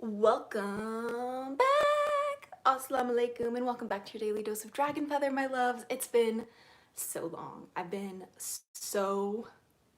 Welcome back! Assalamu alaikum and welcome back to your daily dose of DragonFaether, my loves. It's been so long. I've been so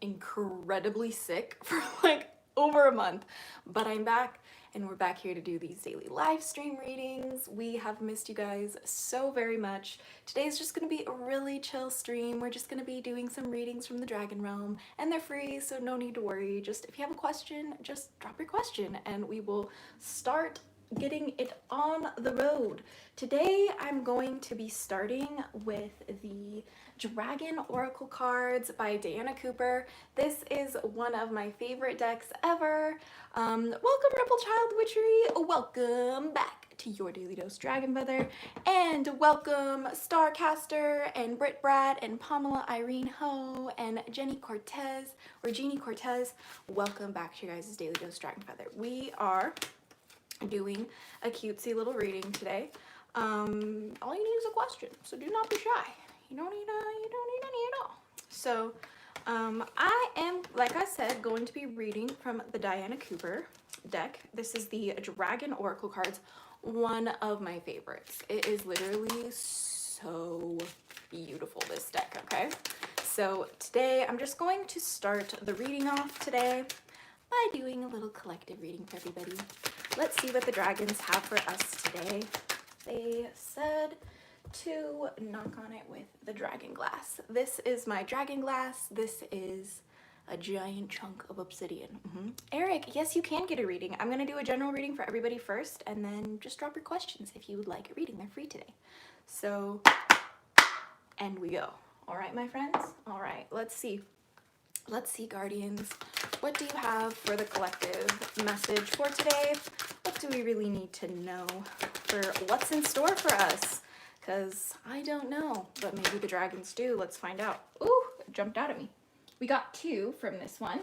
incredibly sick for like over a month, but I'm back and we're back here to do these daily live stream readings. We have missed you guys so very much. Today's just gonna be a really chill stream. We're just gonna be doing some readings from the Dragon Realm and they're free, so no need to worry. Just if you have a question, just drop your question and we will start getting it on the road. Today I'm going to be starting with the Dragon Oracle cards by Diana Cooper. This is one of my favorite decks ever. Welcome Rebel Child Witchery, welcome back to your daily dose DragonFaether, and welcome Starcaster and Britt Brad and Pamela Irene Ho and Jeannie Cortez. Welcome back to your guys' daily dose DragonFaether. We are doing a cutesy little reading today. All you need is a question, so do not be shy. You don't need any at all. So I am, like I said, going to be reading from the Diana Cooper deck. This is the Dragon Oracle cards, one of my favorites. It is literally so beautiful, this deck, okay? So today I'm just going to start the reading off today by doing a little collective reading for everybody. Let's see what the dragons have for us today. They said to knock on it with the dragon glass. This is my dragon glass. This is a giant chunk of obsidian. Eric, yes, you can get a reading. I'm gonna do a general reading for everybody first, and then just drop your questions if you would like a reading. They're free today. So, and we go. All right, my friends. All right, let's see. Let's see, Guardians. What do you have for the collective message for today? What do we really need to know for what's in store for us? Because I don't know, but maybe the dragons do. Let's find out. Ooh, it jumped out at me. We got two from this one.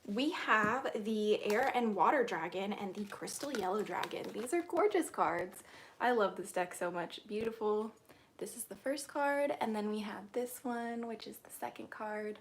We have the Air and Water Dragon and the Crystal Yellow Dragon. These are gorgeous cards. I love this deck so much. Beautiful. This is the first card, and then we have this one, which is the second card.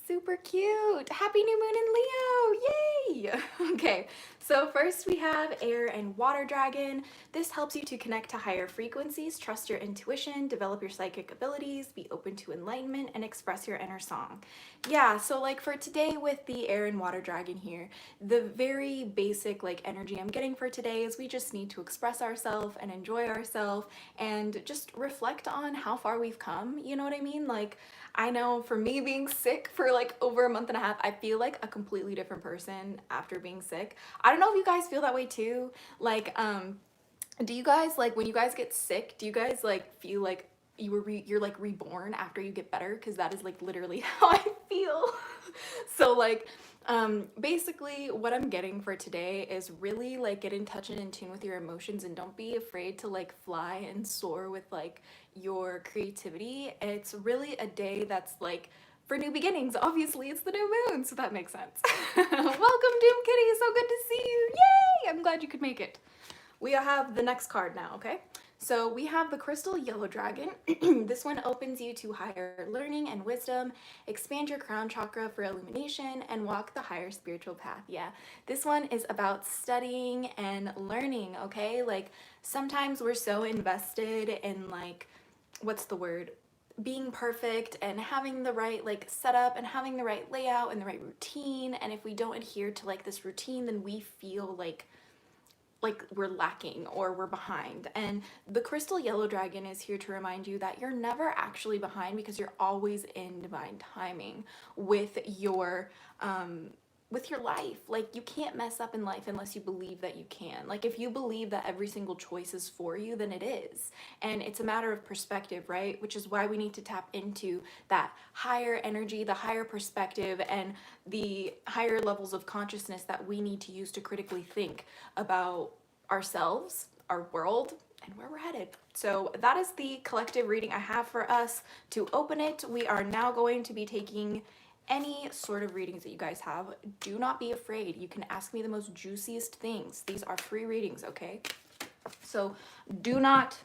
Super cute. Happy new moon in Leo. Yay. Okay, so first we have Air and Water Dragon. This helps you to connect to higher frequencies, trust your intuition, develop your psychic abilities, be open to enlightenment, and express your inner song. Yeah, so like for today with the Air and Water Dragon here, the very basic like energy I'm getting for today is we just need to express ourselves and enjoy ourselves and just reflect on how far we've come. You know what I mean? Like, I know for me being sick for like over a month and a half, I feel like a completely different person after being sick. I don't know if you guys feel that way too. Like, do you guys, like, when you guys get sick, do you guys like feel like you're like reborn after you get better? Because that is like literally how I feel. So like, basically what I'm getting for today is really like get in touch and in tune with your emotions, and don't be afraid to like fly and soar with like your creativity. It's really a day that's like for new beginnings. Obviously it's the new moon, so that makes sense. Welcome Doom Kitty, so good to see you. Yay, I'm glad you could make it. We have the next card now, okay? So we have the Crystal Yellow Dragon. This one opens you to higher learning and wisdom, expand your crown chakra for illumination, and walk the higher spiritual path. Yeah, this one is about studying and learning, okay? Like sometimes we're so invested in like, what's the word? Being perfect and having the right like setup and having the right layout and the right routine. And if we don't adhere to like this routine, then we feel like we're lacking or we're behind. And the Crystal Yellow Dragon is here to remind you that you're never actually behind, because you're always in divine timing with your life. Like you can't mess up in life unless you believe that you can. Like if you believe that every single choice is for you, then it is. And it's a matter of perspective, right? Which is why we need to tap into that higher energy, the higher perspective, and the higher levels of consciousness that we need to use to critically think about ourselves, our world, and where we're headed. So that is the collective reading I have for us. To open it, we are now going to be taking any sort of readings that you guys have. Do not be afraid. You can ask me the most juiciest things. These are free readings, okay? So do not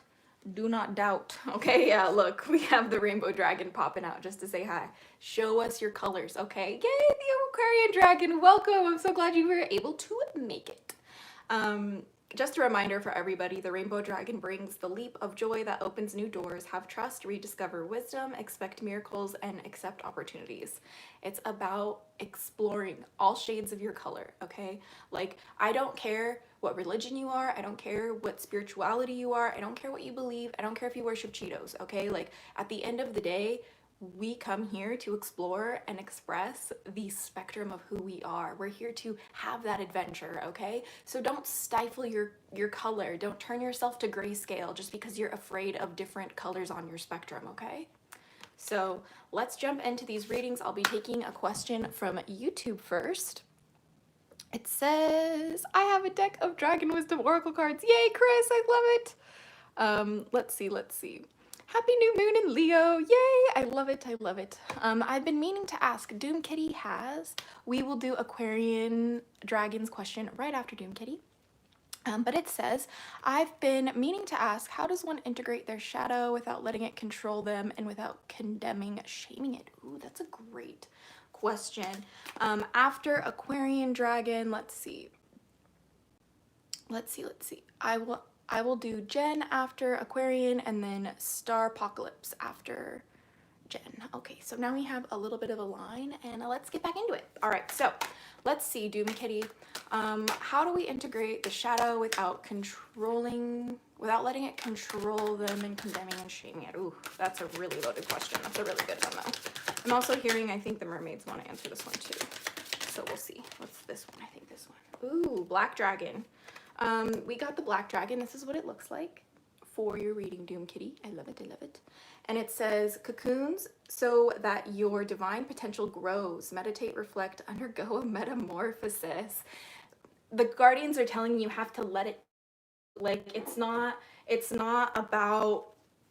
doubt, okay? Yeah, look, we have the rainbow dragon popping out just to say hi. Show us your colors, okay? Yay, the Aquarian dragon, welcome. I'm so glad you were able to make it. Just a reminder for everybody, the Rainbow Dragon brings the leap of joy that opens new doors. Have trust, rediscover wisdom, expect miracles, and accept opportunities. It's about exploring all shades of your color, okay? Like, I don't care what religion you are. I don't care what spirituality you are. I don't care what you believe. I don't care if you worship Cheetos, okay? Like, at the end of the day, we come here to explore and express the spectrum of who we are. We're here to have that adventure, okay? So don't stifle your color. Don't turn yourself to grayscale just because you're afraid of different colors on your spectrum, okay? So let's jump into these readings. I'll be taking a question from YouTube first. It says, I have a deck of Dragon Wisdom Oracle cards. Yay, Chris, I love it. Let's see. Happy new moon in Leo. Yay, I love it, I love it. I've been meaning to ask, Doom Kitty has. We will do Aquarian Dragons question right after Doom Kitty. But it says, I've been meaning to ask, how does one integrate their shadow without letting it control them and without condemning, shaming it? Ooh, that's a great question. After Aquarian Dragon, let's see. I will do Jen after Aquarian and then Star Apocalypse after Jen. Okay, so now we have a little bit of a line and let's get back into it. All right, so let's see, Doom Kitty. How do we integrate the shadow without letting it control them and condemning and shaming it? Ooh, that's a really loaded question. That's a really good one though. I'm also hearing, I think the mermaids want to answer this one too. So we'll see. What's this one? I think this one. Ooh, Black Dragon. We got the Black Dragon. This is what it looks like for your reading, Doom Kitty. I love it, I love it. And it says, cocoons so that your divine potential grows. Meditate, reflect, undergo a metamorphosis. The guardians are telling you have to let it, like, it's not about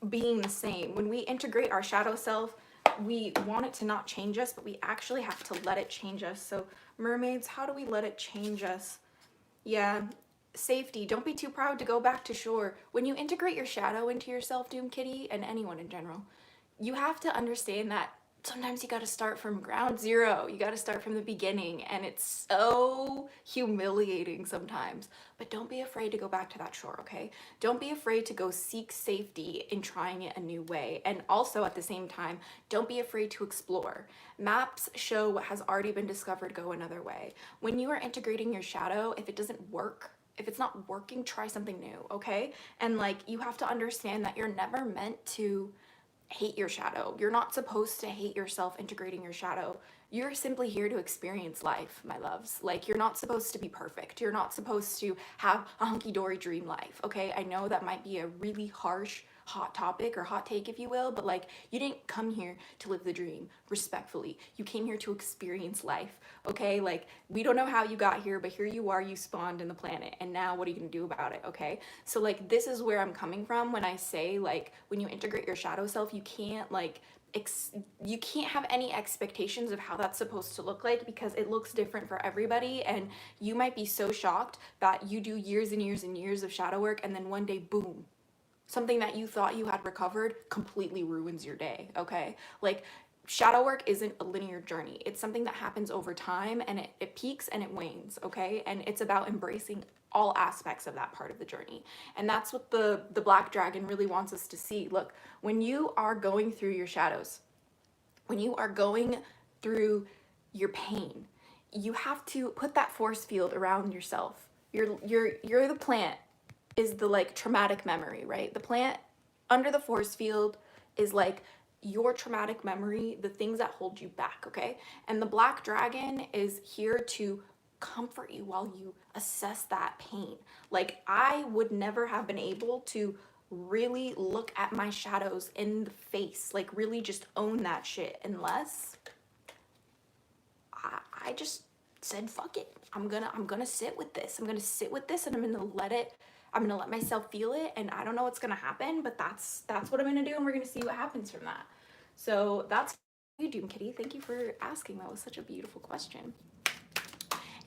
being the same. When we integrate our shadow self, we want it to not change us, but we actually have to let it change us. So mermaids, how do we let it change us? Yeah, safety. Don't be too proud to go back to shore. When you integrate your shadow into yourself, Doom Kitty, and anyone in general, you have to understand that sometimes you got to start from ground zero. You got to start from the beginning, and it's so humiliating sometimes. But don't be afraid to go back to that shore, okay? Don't be afraid to go seek safety in trying it a new way. And also at the same time, don't be afraid to explore. Maps show what has already been discovered, go another way. When you are integrating your shadow, if it doesn't work, if it's not working, try something new, okay? And like, you have to understand that you're never meant to hate your shadow. You're not supposed to hate yourself integrating your shadow. You're simply here to experience life, my loves. Like, you're not supposed to be perfect. You're not supposed to have a hunky-dory dream life, okay? I know that might be a really harsh, hot topic or hot take, if you will, but like, you didn't come here to live the dream, respectfully. You came here to experience life, okay? Like, we don't know how you got here, but here you are, you spawned in the planet, and now what are you gonna do about it, okay? So like, this is where I'm coming from when I say, like, when you integrate your shadow self, you can't like, you can't have any expectations of how that's supposed to look like, because it looks different for everybody, and you might be so shocked that you do years and years and years of shadow work, and then one day, boom, something that you thought you had recovered completely ruins your day, okay? Like, shadow work isn't a linear journey. It's something that happens over time, and it peaks and it wanes, okay? And it's about embracing all aspects of that part of the journey. And that's what the Black Dragon really wants us to see. Look, when you are going through your shadows, when you are going through your pain, you have to put that force field around yourself. You're the plant is the like traumatic memory, right? The plant under the force field is like your traumatic memory, the things that hold you back, okay? And the Black Dragon is here to comfort you while you assess that pain. Like, I would never have been able to really look at my shadows in the face, like really just own that shit, unless I just said, fuck it. I'm gonna sit with this. I'm gonna sit with this, and I'm gonna let myself feel it, and I don't know what's gonna happen, but that's what I'm gonna do, and we're gonna see what happens from that. So that's you, Doom Kitty. Thank you for asking. That was such a beautiful question.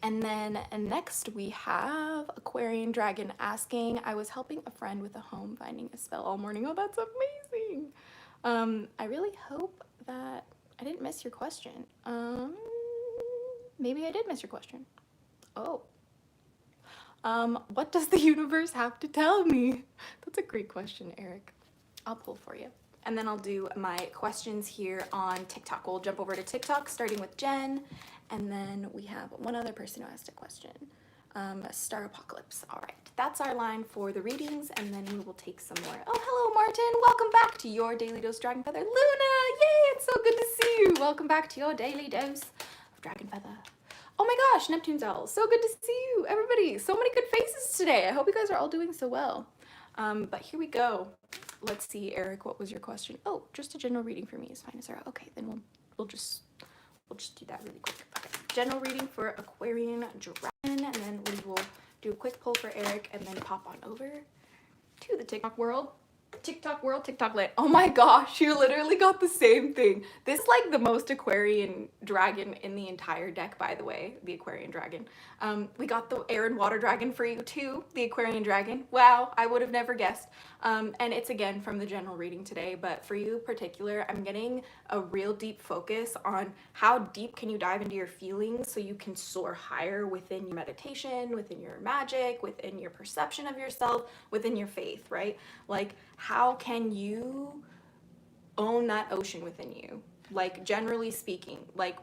And then next we have Aquarian Dragon asking, I was helping a friend with a home finding a spell all morning. Oh, that's amazing. I really hope that I didn't miss your question. Maybe I did miss your question. Oh, What does the universe have to tell me? That's a great question, Eric. I'll pull for you. And then I'll do my questions here on TikTok. We'll jump over to TikTok, starting with Jen. And then we have one other person who asked a question. Star Apocalypse. All right, that's our line for the readings, and then we will take some more. Oh, hello, Martin. Welcome back to your Daily Dose DragonFaether. Luna, yay, it's so good to see you. Welcome back to your Daily Dose of DragonFaether. Oh my gosh, Neptune's Owl, so good to see you, everybody. So many good faces today. I hope you guys are all doing so well. But here we go. Let's see, Eric, what was your question? Oh, just a general reading for me is fine, Azura. Okay, then we'll just do that really quick. Okay, general reading for Aquarian Dragon, and then we will do a quick pull for Eric, and then pop on over to the TikTok world. TikTok world, TikTok lit. Oh my gosh, you literally got the same thing. This is like the most Aquarian dragon in the entire deck, by the way, the Aquarian dragon. We got the air and water dragon for you too, the Aquarian dragon. Wow, I would have never guessed. And it's again from the general reading today, but for you in particular, I'm getting a real deep focus on how deep can you dive into your feelings so you can soar higher within your meditation, within your magic, within your perception of yourself, within your faith, right? Like, how can you own that ocean within you? Like, generally speaking, like,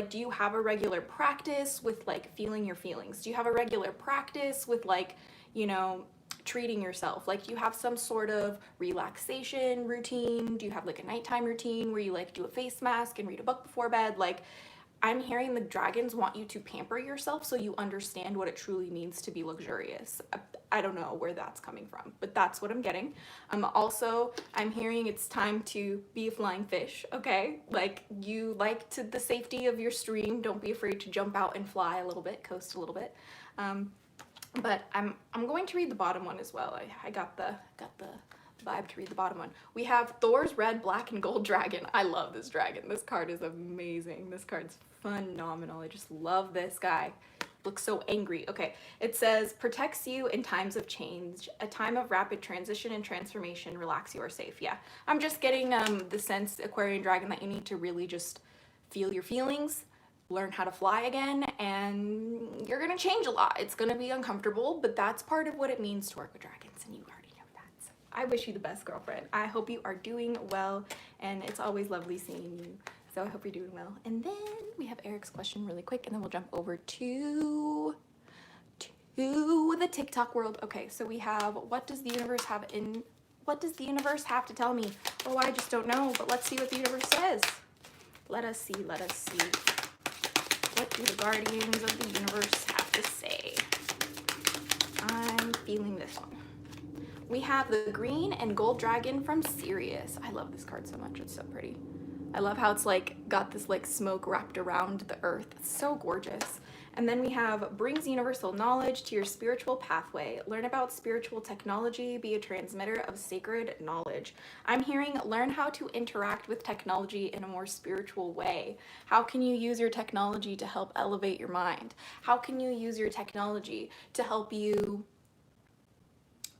do you have a regular practice with like feeling your feelings? Do you have a regular practice with like, you know, treating yourself? Like, do you have some sort of relaxation routine? Do you have like a nighttime routine where you like do a face mask and read a book before bed? Like, I'm hearing the dragons want you to pamper yourself so you understand what it truly means to be luxurious. I don't know where that's coming from, but that's what I'm getting. Also, I'm hearing it's time to be a flying fish, okay? Like, you like the safety of your stream. Don't be afraid to jump out and fly a little bit, coast a little bit. But I'm going to read the bottom one as well. I got the vibe to read the bottom one. We have Thor's red, black, and gold dragon. I love this dragon. This card is amazing. This card's phenomenal. I just love this guy. Looks so angry. Okay, it says, protects you in times of change, a time of rapid transition and transformation, relax, you are safe. Yeah, I'm just getting the sense, Aquarian dragon, that you need to really just feel your feelings, learn how to fly again, and you're gonna change a lot. It's gonna be uncomfortable, but that's part of what it means to work with dragons, and you already know that. So I wish you the best, girlfriend. I hope you are doing well, and it's always lovely seeing you. So I hope you're doing well. And then we have Eric's question really quick, and then we'll jump over to the TikTok world. Okay, so we have, what does the universe have to tell me? Oh, I just don't know, but let's see what the universe says. Let us see. What do the guardians of the universe have to say? I'm feeling this one. We have the green and gold dragon from Sirius. I love this card so much. It's so pretty. I love how it's like got this like smoke wrapped around the earth. It's so gorgeous. And then we have brings universal knowledge to your spiritual pathway. Learn about spiritual technology, be a transmitter of sacred knowledge. I'm hearing learn how to interact with technology in a more spiritual way. How can you use your technology to help elevate your mind? How can you use your technology to help you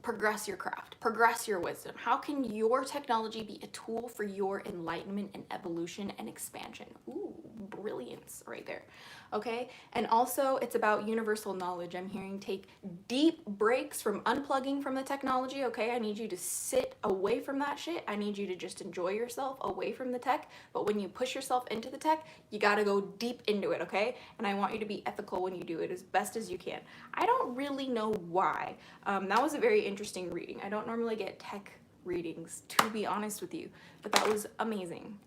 progress your craft, progress your wisdom? How can your technology be a tool for your enlightenment and evolution and expansion? Ooh, brilliance right there. Okay, and also it's about universal knowledge. I'm hearing take deep breaks from unplugging from the technology. Okay, I need you to sit away from that shit. I need you to just enjoy yourself away from the tech. But when you push yourself into the tech, you gotta go deep into it, okay? And I want you to be ethical when you do it as best as you can. I don't really know why. That was a very interesting reading. I don't normally get tech readings, to be honest with you, but that was amazing.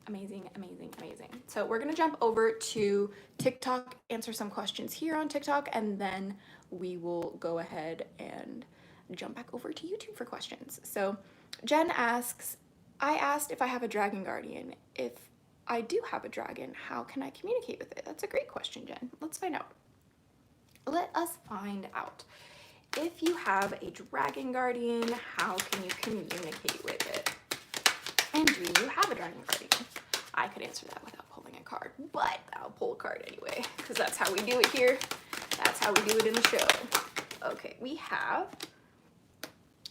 So we're gonna jump over to TikTok, answer some questions here on TikTok, and then we will go ahead and jump back over to YouTube for questions. So Jen asks, I asked if I have a dragon guardian. If I do have a dragon, how can I communicate with it? That's a great question, Jen. Let's find out. Let us find out. If you have a dragon guardian, how can you communicate with it? And do you have a dragon guardian? I could answer that without pulling a card, but I'll pull a card anyway, because that's how we do it here. That's how we do it in the show. Okay, we have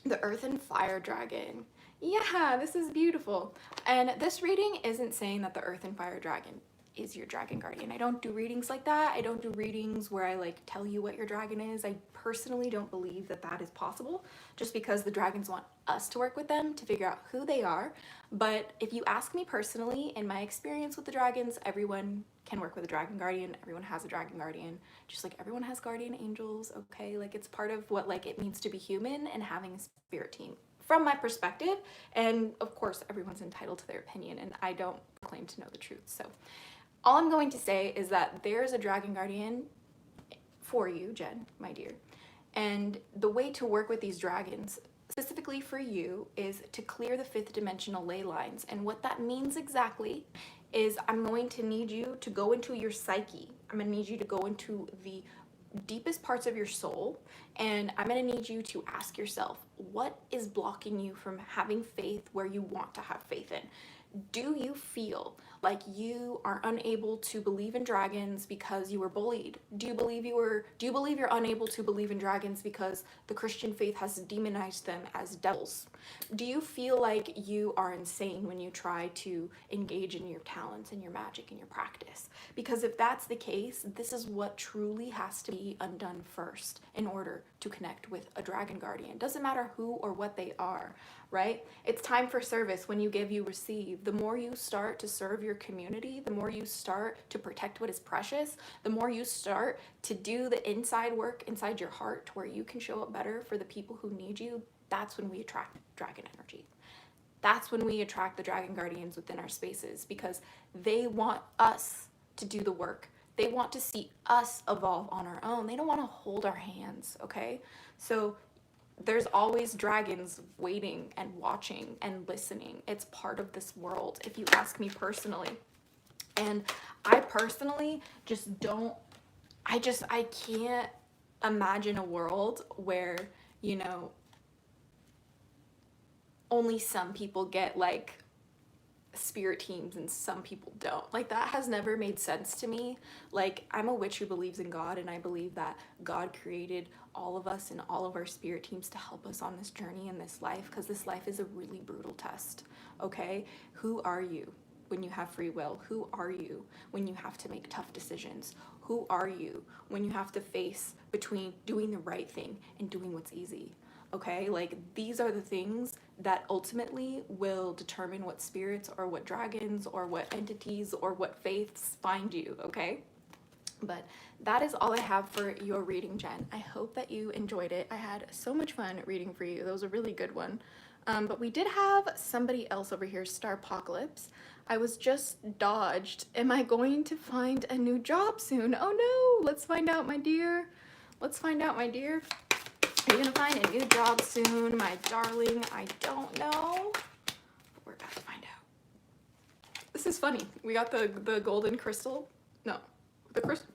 the Earth and Fire Dragon. Yeah, this is beautiful. And this reading isn't saying that the Earth and Fire Dragon is your dragon guardian. I don't do readings like that. I don't do readings where I like tell you what your dragon is. I personally don't believe that that is possible, just because the dragons want us to work with them to figure out who they are. But if you ask me personally, in my experience with the dragons, everyone can work with a dragon guardian. Everyone has a dragon guardian, just like everyone has guardian angels, okay? Like it's part of what like it means to be human and having a spirit team, from my perspective. And of course, everyone's entitled to their opinion, and I don't claim to know the truth. So all I'm going to say is that there's a dragon guardian for you, Jen, my dear. And the way to work with these dragons, specifically for you, is to clear the 5th dimensional ley lines. And what that means exactly is I'm going to need you to go into your psyche. I'm going to need you to go into the deepest parts of your soul, and I'm going to need you to ask yourself, what is blocking you from having faith where you want to have faith in? Do you feel like you are unable to believe in dragons because you were bullied? Do you believe you're unable to believe in dragons because the Christian faith has demonized them as devils? Do you feel like you are insane when you try to engage in your talents and your magic and your practice? Because if that's the case, this is what truly has to be undone first in order to connect with a dragon guardian. Doesn't matter who or what they are, right? It's time for service. When you give, you receive. The more you start to serve your community, the more you start to protect what is precious, the more you start to do the inside work inside your heart to where you can show up better for the people who need you, that's when we attract dragon energy. That's when we attract the dragon guardians within our spaces, because they want us to do the work. They want to see us evolve on our own. They don't want to hold our hands, okay? So there's always dragons waiting and watching and listening. It's part of this world, if you ask me personally. And I personally just don't, I can't imagine a world where, you know, only some people get like spirit teams and some people don't. Like, that has never made sense to me. Like, I'm a witch who believes in God, and I believe that God created all of us and all of our spirit teams to help us on this journey in this life, because this life is a really brutal test, okay? Who are you when you have free will? Who are you when you have to make tough decisions? Who are you when you have to face between doing the right thing and doing what's easy? Okay, like, these are the things that ultimately will determine what spirits or what dragons or what entities or what faiths find you, okay? But that is all I have for your reading, Jen. I hope that you enjoyed it. I had so much fun reading for you. That was a really good one. But we did have somebody else over here, Starpocalypse. I was just dodged. Am I going to find a new job soon? Oh no, let's find out, my dear. Let's find out, my dear. Are you gonna find a new job soon, my darling? I don't know, but we're about to find out. This is funny. We got the golden crystal. No, the crystal.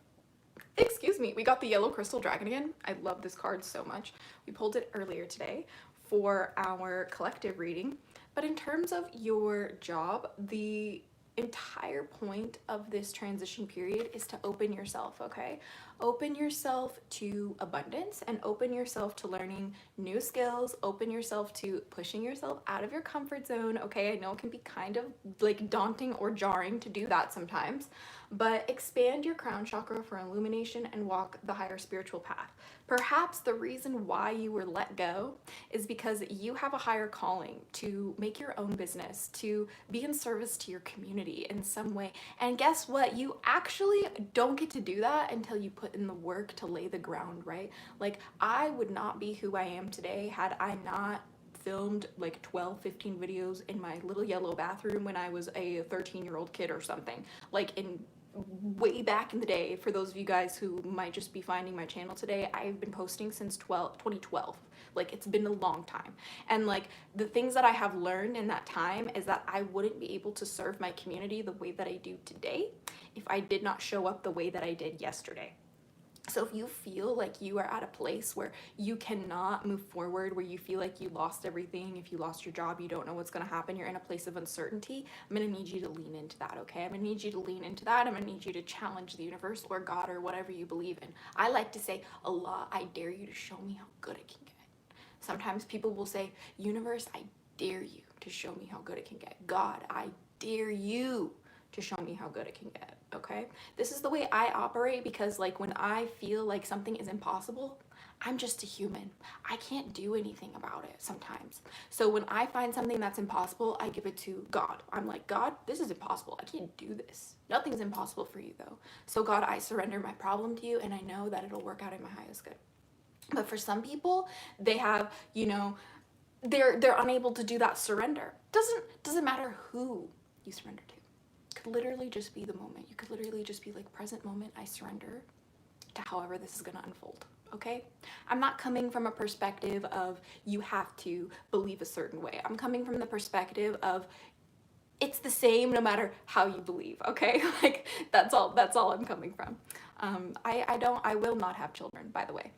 Excuse me. We got the yellow crystal dragon again. I love this card so much. We pulled it earlier today for our collective reading. But in terms of your job, the entire point of this transition period is to open yourself, okay? Open yourself to abundance and open yourself to learning new skills, open yourself to pushing yourself out of your comfort zone, okay? I know it can be kind of like daunting or jarring to do that sometimes, but expand your crown chakra for illumination and walk the higher spiritual path. Perhaps the reason why you were let go is because you have a higher calling to make your own business, to be in service to your community in some way. And guess what? You actually don't get to do that until you put in the work to lay the ground, right? Like, I would not be who I am today had I not filmed like 12, 15 videos in my little yellow bathroom when I was a 13-year-old kid or something. Like, in way back in the day. For those of you guys who might just be finding my channel today, I've been posting since 2012. Like, it's been a long time. And like, the things that I have learned in that time is that I wouldn't be able to serve my community the way that I do today if I did not show up the way that I did yesterday. So if you feel like you are at a place where you cannot move forward, where you feel like you lost everything, if you lost your job, you don't know what's going to happen, you're in a place of uncertainty, I'm going to need you to lean into that, okay? I'm going to need you to lean into that. I'm going to need you to challenge the universe or God or whatever you believe in. I like to say, Allah, I dare you to show me how good it can get. Sometimes people will say, universe, I dare you to show me how good it can get. God, I dare you to show me how good it can get, okay? This is the way I operate, because like when I feel like something is impossible, I'm just a human. I can't do anything about it sometimes. So when I find something that's impossible, I give it to God. I'm like, God, this is impossible. I can't do this. Nothing's impossible for you though. So God, I surrender my problem to you, and I know that it'll work out in my highest good. But for some people, they have, you know, they're unable to do that surrender. Doesn't matter who you surrender to. It could literally just be the moment. You could literally just be like, present moment, I surrender to however this is gonna unfold. Okay? I'm not coming from a perspective of you have to believe a certain way. I'm coming from the perspective of it's the same no matter how you believe, okay? Like that's all I'm coming from. I will not have children, by the way.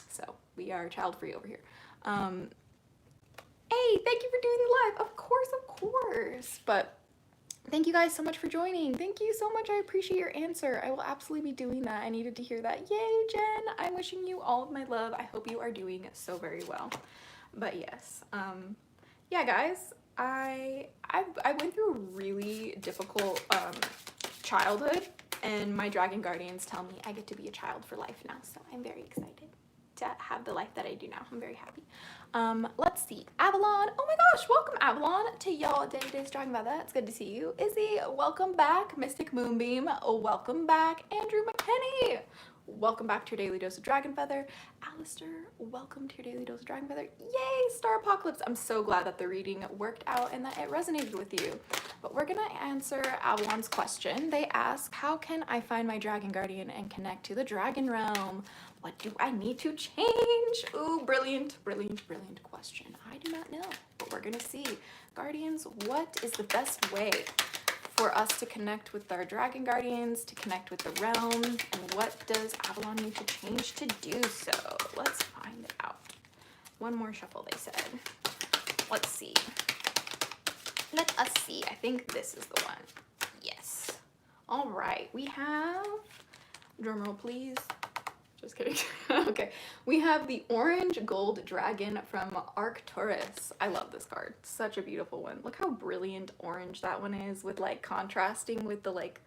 So we are child free over here. Hey, thank you for doing the live. Of course. But thank you guys so much for joining. Thank you so much. I appreciate your answer. I will absolutely be doing that. I needed to hear that. Yay, Jen. I'm wishing you all of my love. I hope you are doing so very well. But yes, yeah, guys, I went through a really difficult childhood, and my dragon guardians tell me I get to be a child for life now. So I'm very excited to have the life that I do now. I'm very happy. Let's see. Avalon. Oh my gosh, welcome Avalon to y'all Daily Days DragonFaether. It's good to see you. Izzy, welcome back. Mystic Moonbeam, welcome back. Andrew McKinney, welcome back to your Daily Dose of DragonFaether. Alistair, welcome to your Daily Dose of DragonFaether. Yay, Star Apocalypse. I'm so glad that the reading worked out and that it resonated with you. But we're gonna answer Avalon's question. They ask, how can I find my dragon guardian and connect to the dragon realm? What do I need to change? Ooh, brilliant question. I do not know, but we're gonna see. Guardians, what is the best way for us to connect with our dragon guardians, to connect with the realm, and what does Avalon need to change to do so? Let's find out. One more shuffle, they said. Let's see. Let us see. I think this is the one. Yes. All right, we have, drumroll please. Just kidding. Okay, we have the orange gold dragon from Arcturus. I love this card. Such a beautiful one. Look how brilliant orange that one is, with like contrasting with the like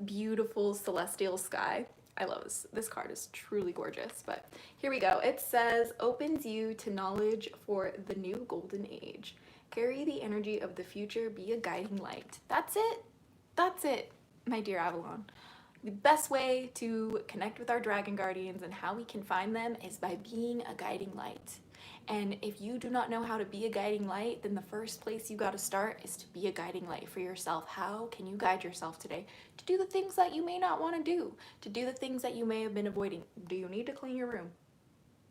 beautiful celestial sky. I love this. This card is truly gorgeous. But here we go. It says, opens you to knowledge for the new golden age. Carry the energy of the future, be a guiding light. That's it. That's it, my dear Avalon. The best way to connect with our dragon guardians and how we can find them is by being a guiding light. And if you do not know how to be a guiding light, then the first place you got to start is to be a guiding light for yourself. How can you guide yourself today to do the things that you may not want to do, to do the things that you may have been avoiding? Do you need to clean your room?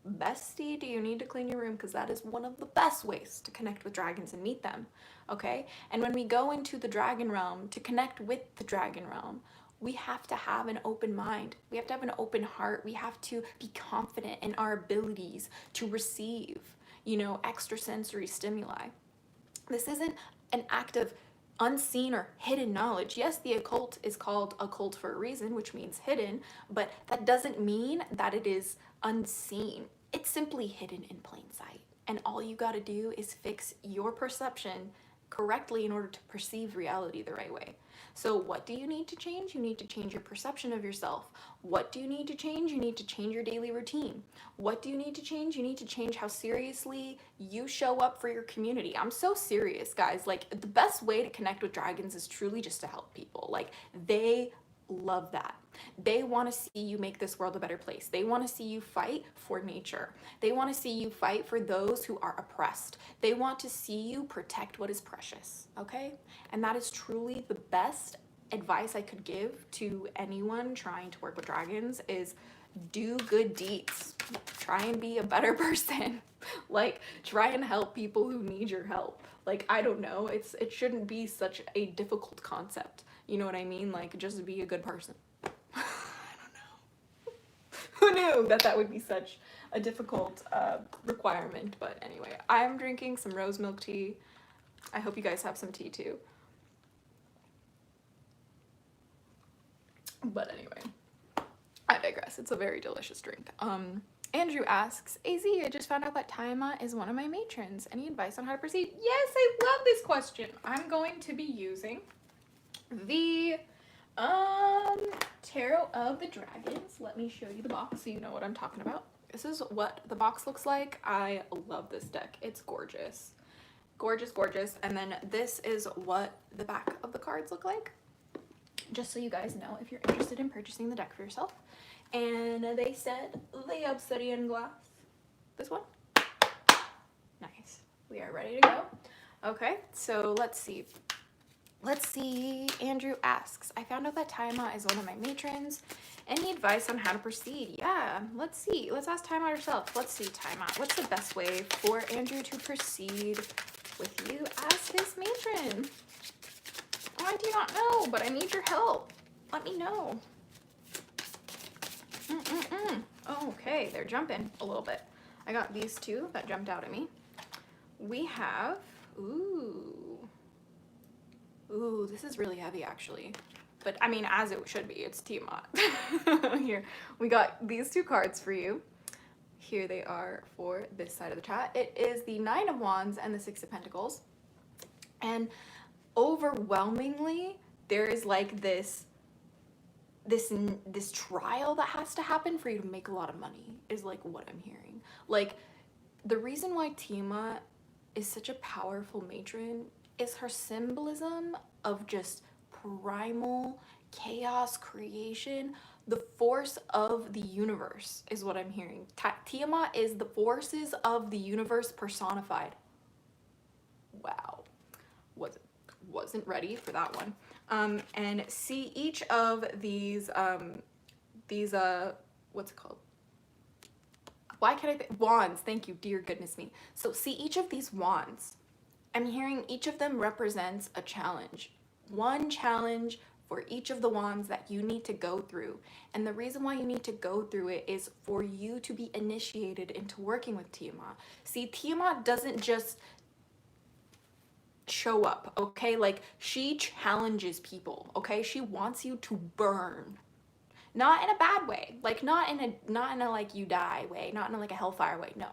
Bestie, do you need to clean your room? Because that is one of the best ways to connect with dragons and meet them, okay? And when we go into the dragon realm to connect with the dragon realm, we have to have an open mind. We have to have an open heart. We have to be confident in our abilities to receive, you know, extrasensory stimuli. This isn't an act of unseen or hidden knowledge. Yes, the occult is called occult for a reason, which means hidden, but that doesn't mean that it is unseen. It's simply hidden in plain sight. And all you got to do is fix your perception correctly in order to perceive reality the right way. So what do you need to change? You need to change your perception of yourself. What do you need to change? You need to change your daily routine. What do you need to change? You need to change how seriously you show up for your community. I'm so serious, guys. Like, the best way to connect with dragons is truly just to help people. Like, they love that. They want to see you make this world a better place. They want to see you fight for nature. They want to see you fight for those who are oppressed. They want to see you protect what is precious, okay? And that is truly the best advice I could give to anyone trying to work with dragons is do good deeds. Try and be a better person. Like, try and help people who need your help. Like, I don't know, it shouldn't be such a difficult concept. You know what I mean? Like, just be a good person. I don't know. Who knew that that would be such a difficult requirement? But anyway, I'm drinking some rose milk tea. I hope you guys have some tea too. But anyway, I digress. It's a very delicious drink. Andrew asks, AZ, I just found out that Tiamat is one of my matrons. Any advice on how to proceed? Yes, I love this question. I'm going to be using the Tarot of the Dragons. Let me show you the box so you know what I'm talking about. This is what the box looks like. I love this deck. It's gorgeous. Gorgeous, gorgeous. And then this is what the back of the cards look like, just so you guys know if you're interested in purchasing the deck for yourself. And they said the obsidian glass. This one. Nice. We are ready to go. Okay, so let's see. Let's see. Andrew asks, I found out that Tiamat is one of my matrons. Any advice on how to proceed? Yeah, let's see. Let's ask Tiamat herself. Let's see, Tiamat. What's the best way for Andrew to proceed with you as his matron? I do not know, but I need your help. Let me know. Okay, they're jumping a little bit. I got these two that jumped out at me. We have, ooh, this is really heavy actually. But I mean, as it should be, it's Tiamat. Here, we got these two cards for you. Here they are for this side of the chat. It is the Nine of Wands and the Six of Pentacles. And overwhelmingly, there is like this trial that has to happen for you to make a lot of money, is like what I'm hearing. Like, the reason why Tiamat is such a powerful matron is her symbolism of just primal chaos creation. The force of the universe is what I'm hearing. Tiamat is the forces of the universe personified. Wow. Wasn't ready for that one. And see each of these what's it called? Why can't I think? Wands. Thank you, dear goodness me. So see each of these wands. I'm hearing each of them represents a challenge. One challenge for each of the wands that you need to go through. And the reason why you need to go through it is for you to be initiated into working with Tiamat. See, Tiamat doesn't just show up, okay? Like, she challenges people, okay? She wants you to burn. Not in a bad way, like not in a like you die way, not in a, like a hellfire way, no.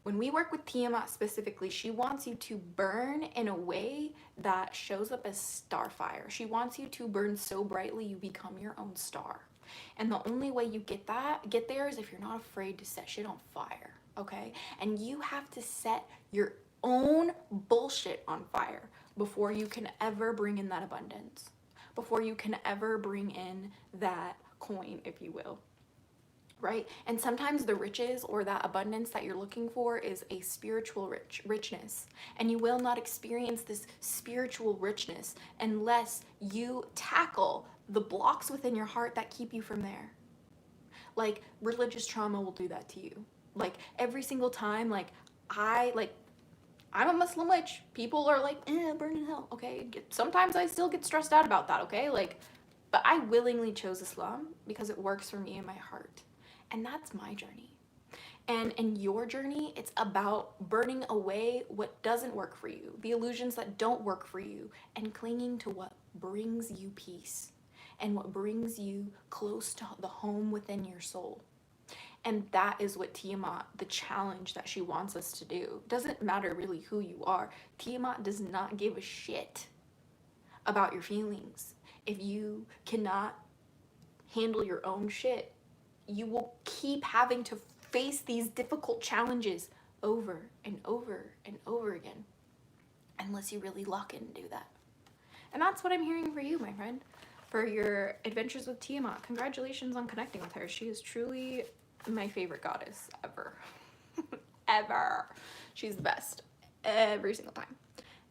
When we work with Tiamat specifically, she wants you to burn in a way that shows up as starfire. She wants you to burn so brightly you become your own star. And the only way you get there is if you're not afraid to set shit on fire, okay? And you have to set your own bullshit on fire before you can ever bring in that abundance, before you can ever bring in that coin, if you will, right? And sometimes the riches or that abundance that you're looking for is a spiritual richness, and you will not experience this spiritual richness unless you tackle the blocks within your heart that keep you from there. Like, religious trauma will do that to you. Like, every single time, I'm a Muslim witch. People are like, burn in hell, okay? Sometimes I still get stressed out about that, okay? Like, but I willingly chose Islam because it works for me in my heart. And that's my journey. And in your journey, it's about burning away what doesn't work for you, the illusions that don't work for you, and clinging to what brings you peace and what brings you close to the home within your soul. And that is what Tiamat, the challenge that she wants us to do. Doesn't matter really who you are. Tiamat does not give a shit about your feelings. If you cannot handle your own shit, you will keep having to face these difficult challenges over and over and over again, unless you really lock in and do that. And that's what I'm hearing for you, my friend, for your adventures with Tiamat. Congratulations on connecting with her. She is truly my favorite goddess ever. Ever. She's the best every single time.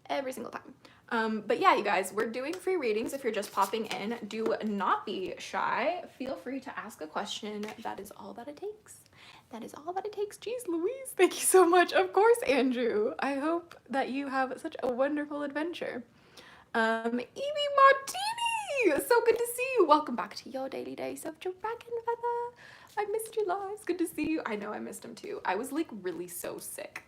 Every single time. But yeah, you guys, we're doing free readings. If you're just popping in, do not be shy. Feel free to ask a question. That is all that it takes. That is all that it takes. Jeez Louise, thank you so much. Of course, Andrew. I hope that you have such a wonderful adventure. Evie Martini, so good to see you. Welcome back to your daily dose of DragonFaether. I missed your lives. Good to see you. I know I missed him too. I was like really so sick,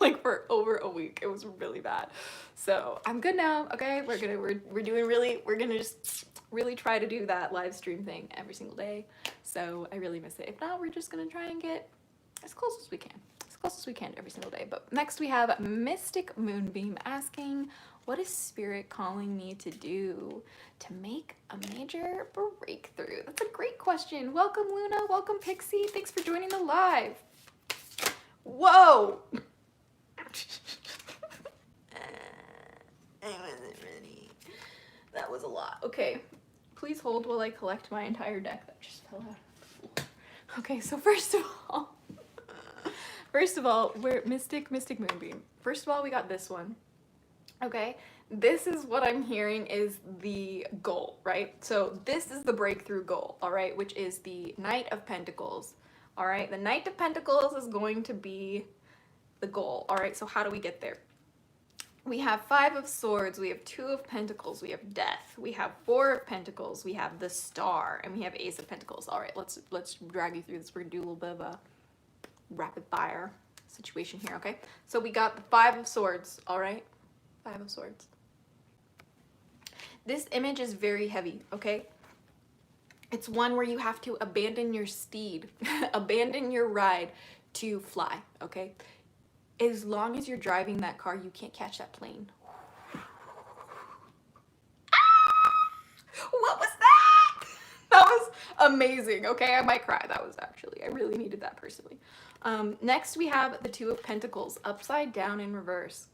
like for over a week. It was really bad. So I'm good now. Okay, we're gonna just really try to do that live stream thing every single day. So I really miss it. If not, we're just gonna try and get as close as we can. As close as we can every single day. But next we have Mystic Moonbeam asking, what is Spirit calling me to do to make a major breakthrough? That's a great question. Welcome, Luna. Welcome, Pixie. Thanks for joining the live. Whoa! I wasn't ready. That was a lot. Okay, please hold while I collect my entire deck that just fell out of the floor. Okay, so first of all, we're Mystic Moonbeam. First of all, we got this one. Okay, this is what I'm hearing is the goal, right? So this is the breakthrough goal, all right, which is the Knight of Pentacles, all right? The Knight of Pentacles is going to be the goal, all right? So how do we get there? We have 5 of Swords, we have 2 of Pentacles, we have Death, we have 4 of Pentacles, we have the Star, and we have Ace of Pentacles. All right, let's drag you through this. We're gonna do a little bit of a rapid fire situation here, okay? So we got the 5 of Swords, all right? 5 of Swords. This image is very heavy, okay? It's one where you have to abandon your steed, abandon your ride to fly, okay? As long as you're driving that car, you can't catch that plane. Ah! What was that? That was amazing, okay? I might cry. That was actually, I really needed that personally. Next, we have the 2 of Pentacles, upside down in reverse.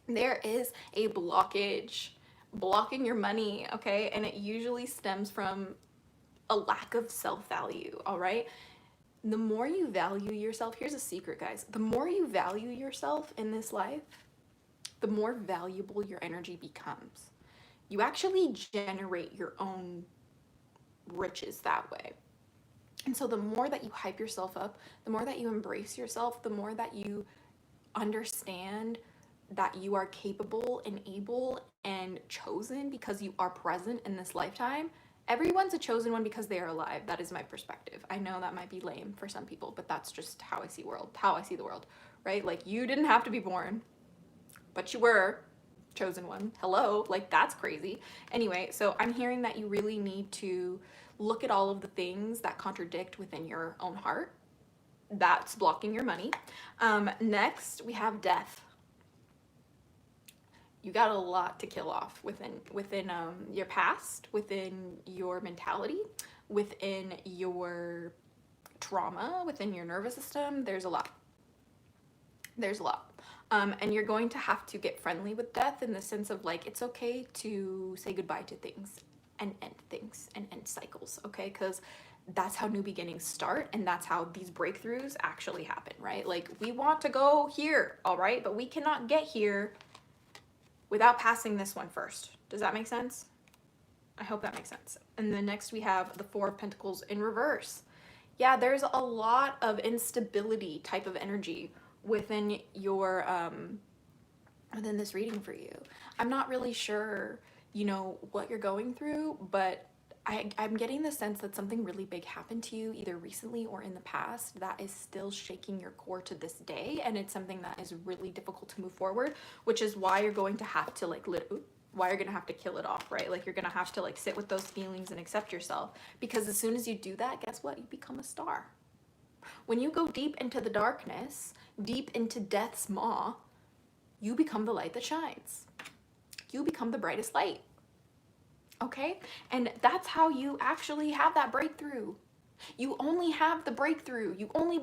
There is a blockage, blocking your money, okay? And it usually stems from a lack of self-value, all right? The more you value yourself, here's a secret, guys. The more you value yourself in this life, the more valuable your energy becomes. You actually generate your own riches that way. And so the more that you hype yourself up, the more that you embrace yourself, the more that you understand that you are capable and able and chosen because you are present in this lifetime. Everyone's a chosen one because they are alive. That is my perspective. I know that might be lame for some people, but that's just how I see the world, right? Like, you didn't have to be born, but you were chosen one. Hello, like, that's crazy. Anyway, so I'm hearing that you really need to look at all of the things that contradict within your own heart. That's blocking your money. Next, we have Death. You got a lot to kill off within your past, within your mentality, within your trauma, within your nervous system. There's a lot. There's a lot. And you're going to have to get friendly with death in the sense of, like, it's okay to say goodbye to things and end things and end cycles, okay? Because that's how new beginnings start, and that's how these breakthroughs actually happen, right? Like, we want to go here, all right? But we cannot get here without passing this one first. Does that make sense? I hope that makes sense. And then next we have the 4 of Pentacles in reverse. Yeah, there's a lot of instability type of energy within your, within this reading for you. I'm not really sure, you know, what you're going through, but I'm getting the sense that something really big happened to you either recently or in the past that is still shaking your core to this day, and it's something that is really difficult to move forward, which is why you're going to have to, like, why you're gonna have to kill it off, right? Like, you're gonna have to, like, sit with those feelings and accept yourself, because as soon as you do that, guess what? You become a star. When you go deep into the darkness, deep into death's maw, you become the light that shines. You become the brightest light. Okay? And that's how you actually have that breakthrough. You only have the breakthrough. You only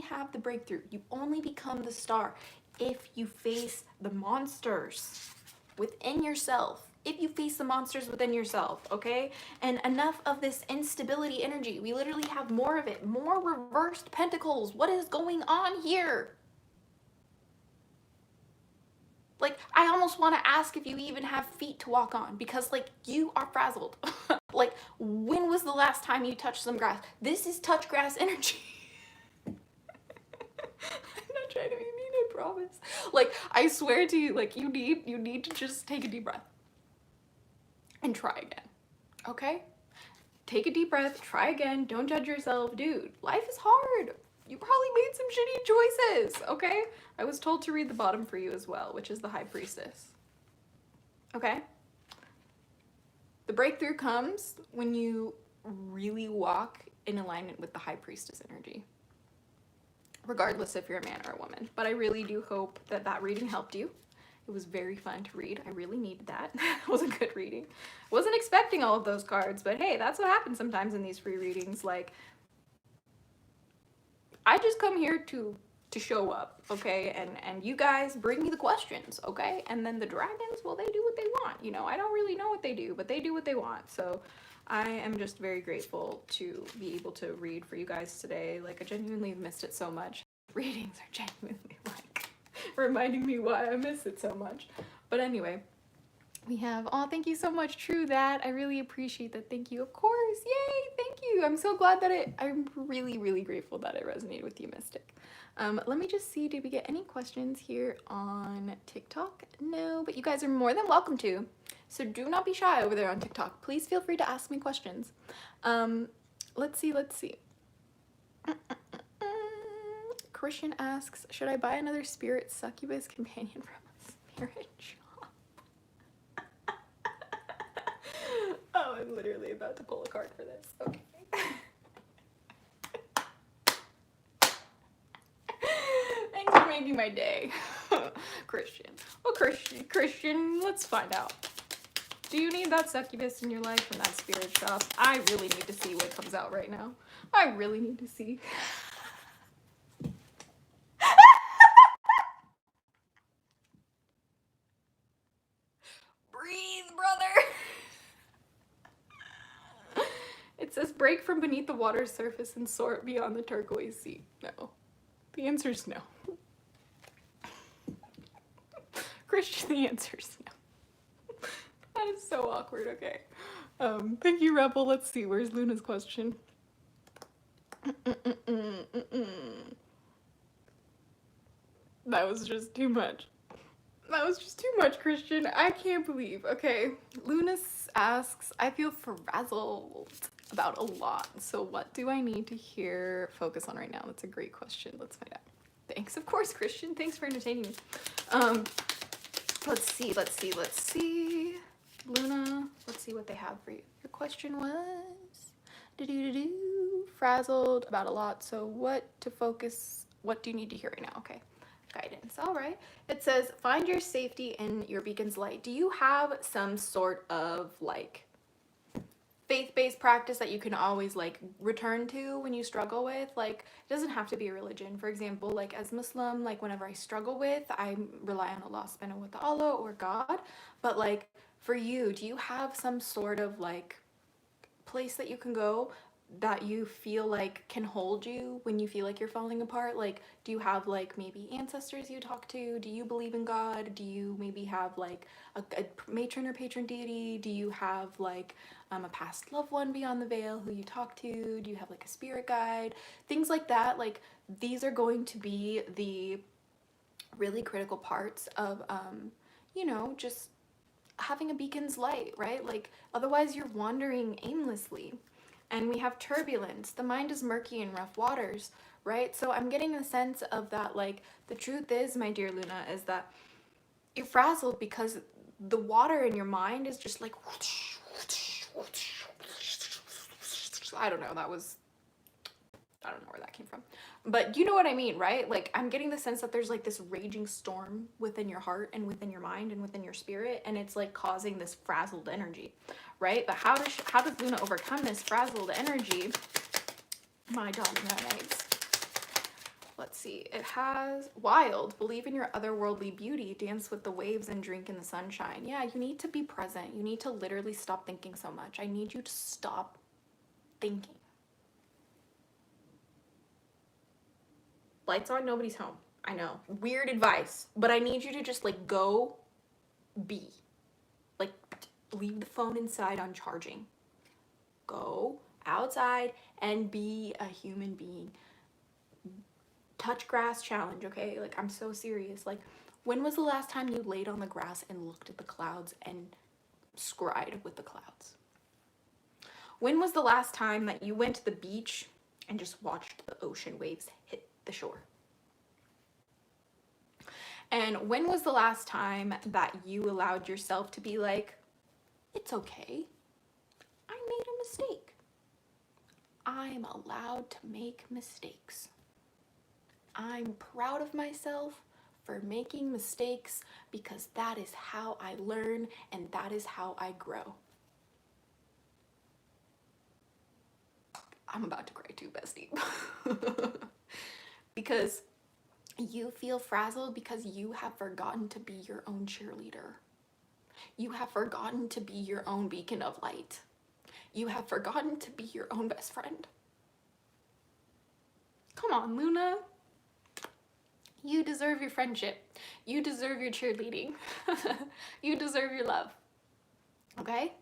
have the breakthrough. You only become the star if you face the monsters within yourself. If you face the monsters within yourself, okay? And enough of this instability energy. We literally have more of it. More reversed pentacles. What is going on here? Like, I almost want to ask if you even have feet to walk on, because, like, you are frazzled. Like, when was the last time you touched some grass? This is touch grass energy. I'm not trying to be mean, I promise. Like, I swear to you, like, you need to just take a deep breath and try again, okay? Take a deep breath, try again, don't judge yourself. Dude, life is hard. You probably made some shitty choices, okay? I was told to read the bottom for you as well, which is the High Priestess. Okay? The breakthrough comes when you really walk in alignment with the High Priestess energy. regardless if you're a man or a woman. But I really do hope that that reading helped you. It was very fun to read. I really needed that. It was a good reading. Wasn't expecting all of those cards, but hey, that's what happens sometimes in these free readings. Like, I just come here to show up, okay? And you guys bring me the questions, okay? And then the dragons, well, they do what they want. You know, I don't really know what they do, but they do what they want. So I am just very grateful to be able to read for you guys today. Like, I genuinely missed it so much. Readings are genuinely like reminding me why I miss it so much. But anyway, we have, oh, thank you so much, True That. I really appreciate that. Thank you. Of course. Yay. Thank you. I'm so glad that I'm really, really grateful that it resonated with you, Mystic. Let me just see, did we get any questions here on TikTok? No, but you guys are more than welcome to. So do not be shy over there on TikTok. Please feel free to ask me questions. Let's see. Christian asks, should I buy another spirit succubus companion from a spirit shop? Oh, I'm literally about to pull a card for this. Okay. Thanks for making my day, Christian. Well, Christian, let's find out. Do you need that succubus in your life from that spirit shop? I really need to see what comes out right now. I really need to see. Breathe, brother. It says break from beneath the water's surface and soar beyond the turquoise sea. No. The answer is no. Christian, the answer is no. That is so awkward, okay. Thank you, Rebel. Let's see, where's Luna's question? That was just too much. That was just too much, Christian. I can't believe. Okay, Luna asks, I feel frazzled about a lot. So what do I need to hear focus on right now? That's a great question. Let's find out. Thanks, of course, Christian. Thanks for entertaining me. Let's see. Luna, let's see what they have for you. Your question was, frazzled about a lot. So what to focus, what do you need to hear right now? Okay. Guidance. All right. It says, find your safety in your beacon's light. Do you have some sort of like faith-based practice that you can always like return to when you struggle with? Like, it doesn't have to be a religion. For example, like as Muslim, like whenever I struggle with, I rely on Allah subhanahu wa ta'ala or God. But like for you, do you have some sort of like place that you can go that you feel like can hold you when you feel like you're falling apart? Like, do you have like maybe ancestors you talk to? Do you believe in God? Do you maybe have like a matron or patron deity? Do you have like a past loved one beyond the veil who you talk to? Do you have like a spirit guide? Things like that. Like, these are going to be the really critical parts of you know, just having a beacon's light, right? Like, otherwise you're wandering aimlessly. And we have turbulence. The mind is murky in rough waters, right? So I'm getting a sense of that, like, the truth is, my dear Luna, is that you're frazzled because the water in your mind is just like, I don't know, I don't know where that came from. But you know what I mean, right? Like, I'm getting the sense that there's like this raging storm within your heart and within your mind and within your spirit, and it's like causing this frazzled energy, right? But how does Luna overcome this frazzled energy? My darling mermaids. Let's see. It has wild, believe in your otherworldly beauty, dance with the waves and drink in the sunshine. Yeah, you need to be present. You need to literally stop thinking so much. I need you to stop thinking. Lights on, nobody's home. I know. Weird advice. But I need you to just like go be. Like, leave the phone inside on charging. Go outside and be a human being. Touch grass challenge, okay? Like, I'm so serious. Like, when was the last time you laid on the grass and looked at the clouds and scried with the clouds? When was the last time that you went to the beach and just watched the ocean waves hit the shore? And when was the last time that you allowed yourself to be like, it's okay, I made a mistake. I'm allowed to make mistakes. I'm proud of myself for making mistakes because that is how I learn and that is how I grow. I'm about to cry too, bestie. Because you feel frazzled because you have forgotten to be your own cheerleader. You have forgotten to be your own beacon of light. You have forgotten to be your own best friend. Come on, Luna. You deserve your friendship. You deserve your cheerleading. You deserve your love. Okay?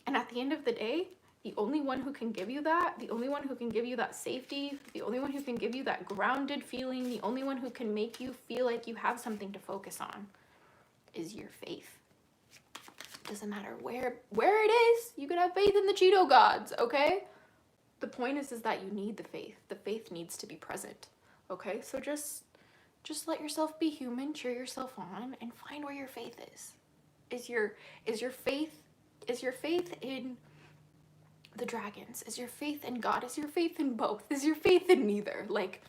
And at the end of the day, the only one who can give you that, the only one who can give you that safety, the only one who can give you that grounded feeling, the only one who can make you feel like you have something to focus on is your faith. Doesn't matter where it is, you can have faith in the Cheeto gods, okay? The point is that you need the faith. The faith needs to be present, okay? So just let yourself be human, cheer yourself on, and find where your faith is. Is your faith in the dragons? Is your faith in God? Is your faith in both? Is your faith in neither? Like,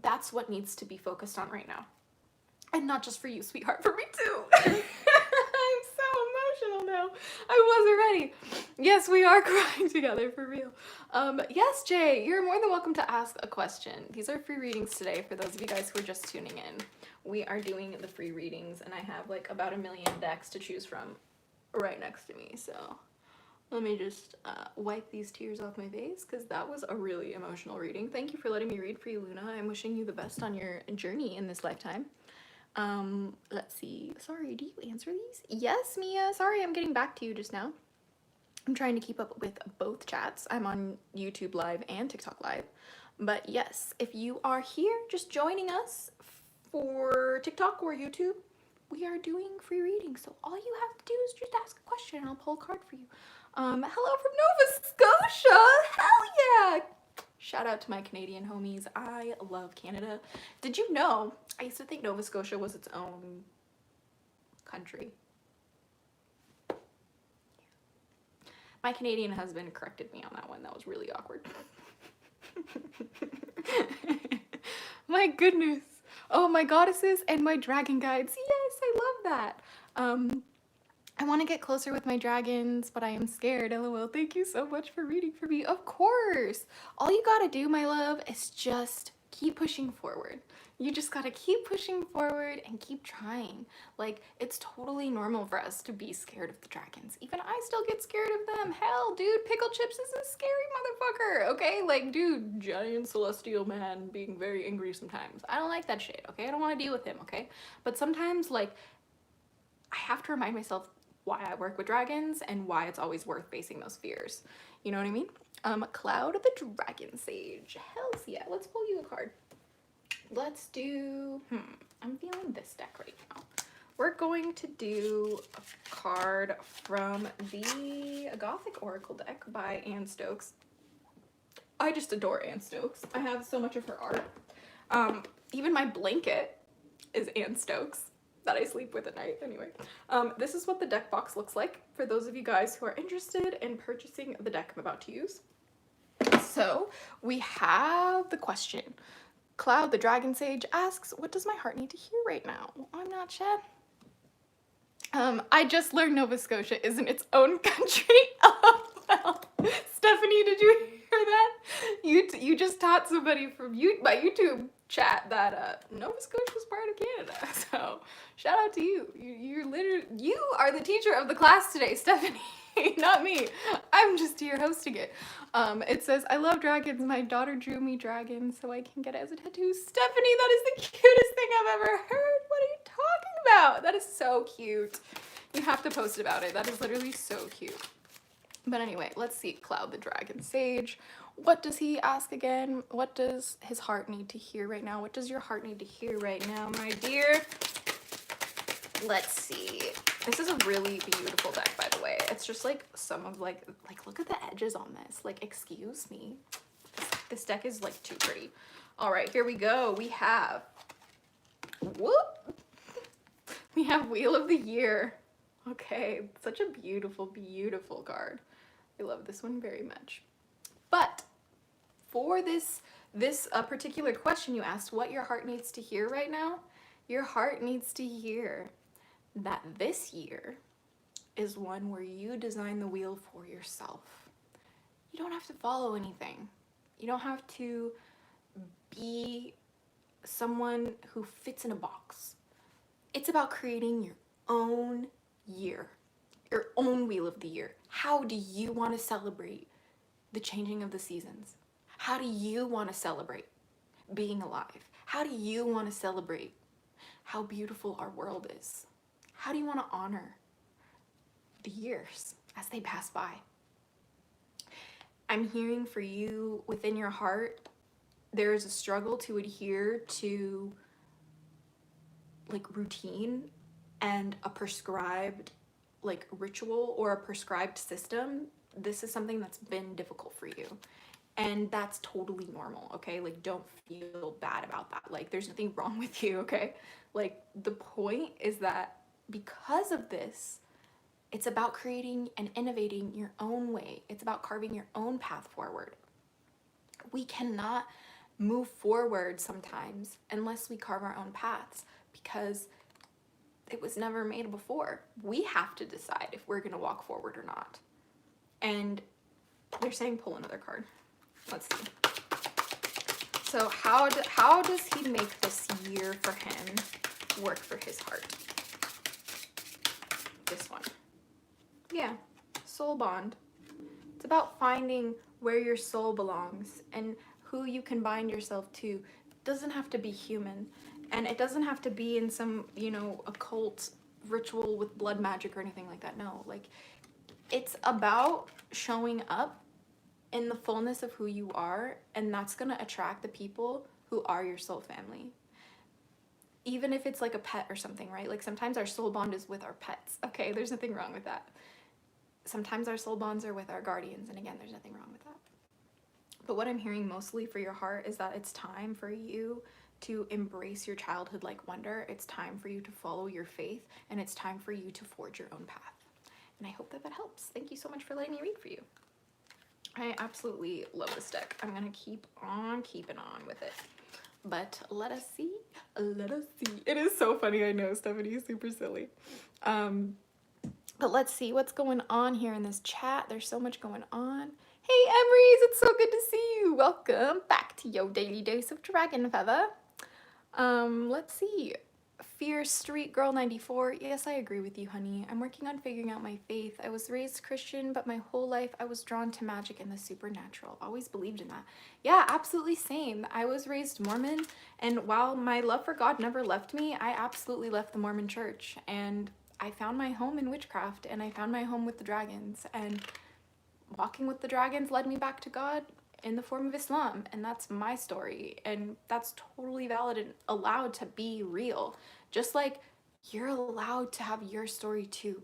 that's what needs to be focused on right now. And not just for you, sweetheart, for me too. I'm so emotional now. I wasn't ready. Yes, we are crying together, for real. Yes, Jay, you're more than welcome to ask a question. These are free readings today for those of you guys who are just tuning in. We are doing the free readings, and I have like about 1 million decks to choose from right next to me, so let me just wipe these tears off my face because that was a really emotional reading. Thank you for letting me read for you, Luna. I'm wishing you the best on your journey in this lifetime. Let's see. Sorry, do you answer these? Yes, Mia. Sorry, I'm getting back to you just now. I'm trying to keep up with both chats. I'm on YouTube Live and TikTok Live. But yes, if you are here just joining us for TikTok or YouTube, we are doing free readings. So all you have to do is just ask a question and I'll pull a card for you. Hello from Nova Scotia. Hell yeah. Shout out to my Canadian homies. I love Canada. Did you know, I used to think Nova Scotia was its own country. My Canadian husband corrected me on that one. That was really awkward. My goodness. Oh, my goddesses and my dragon guides. Yes, I love that. I want to get closer with my dragons, but I am scared. LOL. Thank you so much for reading for me. Of course. All you gotta do, my love, is just keep pushing forward. You just gotta keep pushing forward and keep trying. Like, it's totally normal for us to be scared of the dragons. Even I still get scared of them. Hell, dude, Pickle Chips is a scary motherfucker, okay? Like, dude, giant celestial man being very angry sometimes. I don't like that shit, okay? I don't want to deal with him, okay? But sometimes, like, I have to remind myself why I work with dragons and why it's always worth facing those fears. You know what I mean? Cloud the Dragon Sage. Hells yeah. Let's pull you a card. Let's do, I'm feeling this deck right now. We're going to do a card from the Gothic Oracle deck by Anne Stokes. I just adore Anne Stokes. I have so much of her art. Even my blanket is Anne Stokes that I sleep with at night. Anyway, this is what the deck box looks like for those of you guys who are interested in purchasing the deck I'm about to use. So we have the question. Cloud the Dragon Sage asks, what does my heart need to hear right now? Well, I'm not sure. I just learned Nova Scotia isn't its own country. Oh, well. Stephanie, did you hear that? You just taught somebody from my YouTube chat that Nova Scotia is part of Canada. So shout out to you. You are the teacher of the class today, Stephanie. Not me. I'm just here hosting it. It says, I love dragons. My daughter drew me dragons so I can get it as a tattoo. Stephanie, that is the cutest thing I've ever heard. What are you talking about? That is so cute. You have to post about it. That is literally so cute. But anyway, let's see. Cloud the Dragon Sage. What does he ask again? What does his heart need to hear right now? What does your heart need to hear right now, my dear? Let's see. This is a really beautiful deck, by the way. It's just like some of like look at the edges on this. Like, excuse me. This deck is like too pretty. All right, here we go. We have, we have Wheel of the Year. Okay, such a beautiful, beautiful card. I love this one very much. But for this this particular question you asked, what your heart needs to hear right now, your heart needs to hear that this year is one where you design the wheel for yourself. You don't have to follow anything. You don't have to be someone who fits in a box. It's about creating your own year, your own wheel of the year. How do you want to celebrate the changing of the seasons? How do you want to celebrate being alive? How do you want to celebrate how beautiful our world is? How do you want to honor the years as they pass by? I'm hearing for you within your heart, there is a struggle to adhere to like routine and a prescribed like ritual or a prescribed system. This is something that's been difficult for you. And that's totally normal, okay? Like, don't feel bad about that. Like, there's nothing wrong with you, okay? Like, the point is that because of this, it's about creating and innovating your own way. It's about carving your own path forward. We cannot move forward sometimes unless we carve our own paths, because it was never made before. We have to decide if we're gonna walk forward or not. And they're saying pull another card. Let's see. So how does he make this year for him work for his heart? This one. Yeah, soul bond. It's about finding where your soul belongs and who you can bind yourself to. It doesn't have to be human, and it doesn't have to be in some, you know, occult ritual with blood magic or anything like that. No, like, it's about showing up in the fullness of who you are, and that's gonna attract the people who are your soul family. Even if it's like a pet or something, right? Like, sometimes our soul bond is with our pets, okay? There's nothing wrong with that. Sometimes our soul bonds are with our guardians, and again, there's nothing wrong with that. But what I'm hearing mostly for your heart is that it's time for you to embrace your childhood-like wonder. It's time for you to follow your faith, and it's time for you to forge your own path. And I hope that that helps. Thank you so much for letting me read for you. I absolutely love this deck. I'm gonna keep on keeping on with it. But let us see. Let us see. It is so funny, I know, Stephanie is super silly. But let's see what's going on here in this chat. There's so much going on. Hey Emeries, it's so good to see you. Welcome back to your daily dose of DragonFaether. Let's see. Fierce Street Girl 94. Yes, I agree with you, honey. I'm working on figuring out my faith. I was raised Christian, but my whole life I was drawn to magic and the supernatural. Always believed in that. Yeah, absolutely same. I was raised Mormon, and while my love for God never left me, I absolutely left the Mormon church, and I found my home in witchcraft, and I found my home with the dragons, and walking with the dragons led me back to God in the form of Islam, and that's my story, and that's totally valid and allowed to be real. Just like you're allowed to have your story too.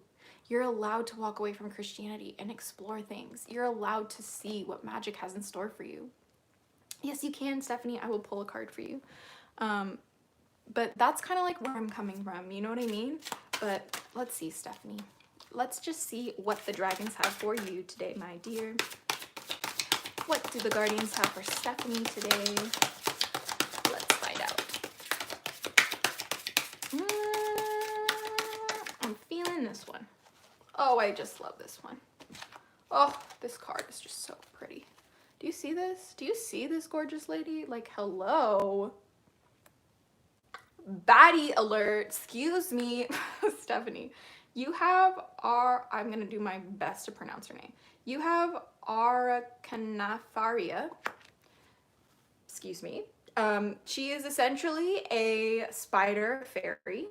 You're allowed to walk away from Christianity and explore things. You're allowed to see what magic has in store for you. Yes, you can, Stephanie. I will pull a card for you. But that's kind of like where I'm coming from, you know what I mean? But let's see, Stephanie. Let's just see what the dragons have for you today, my dear. What do the guardians have for Stephanie today? Let's find out. I'm feeling this one. Oh, I just love this one. Oh, this card is just so pretty. Do you see this? Do you see this gorgeous lady? Like, hello. Baddie alert. Excuse me, Stephanie. You have I'm going to do my best to pronounce her name. You have Aracanafaria. Excuse me. She is essentially a spider fairy.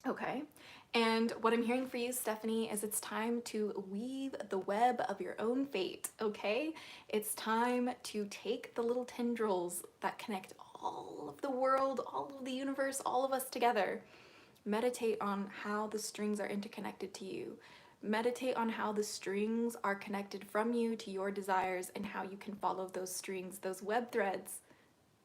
Okay. And what I'm hearing for you, Stephanie, is it's time to weave the web of your own fate, okay? It's time to take the little tendrils that connect all of the world, all of the universe, all of us together. Meditate on how the strings are interconnected to you. Meditate on how the strings are connected from you to your desires and how you can follow those strings, those web threads,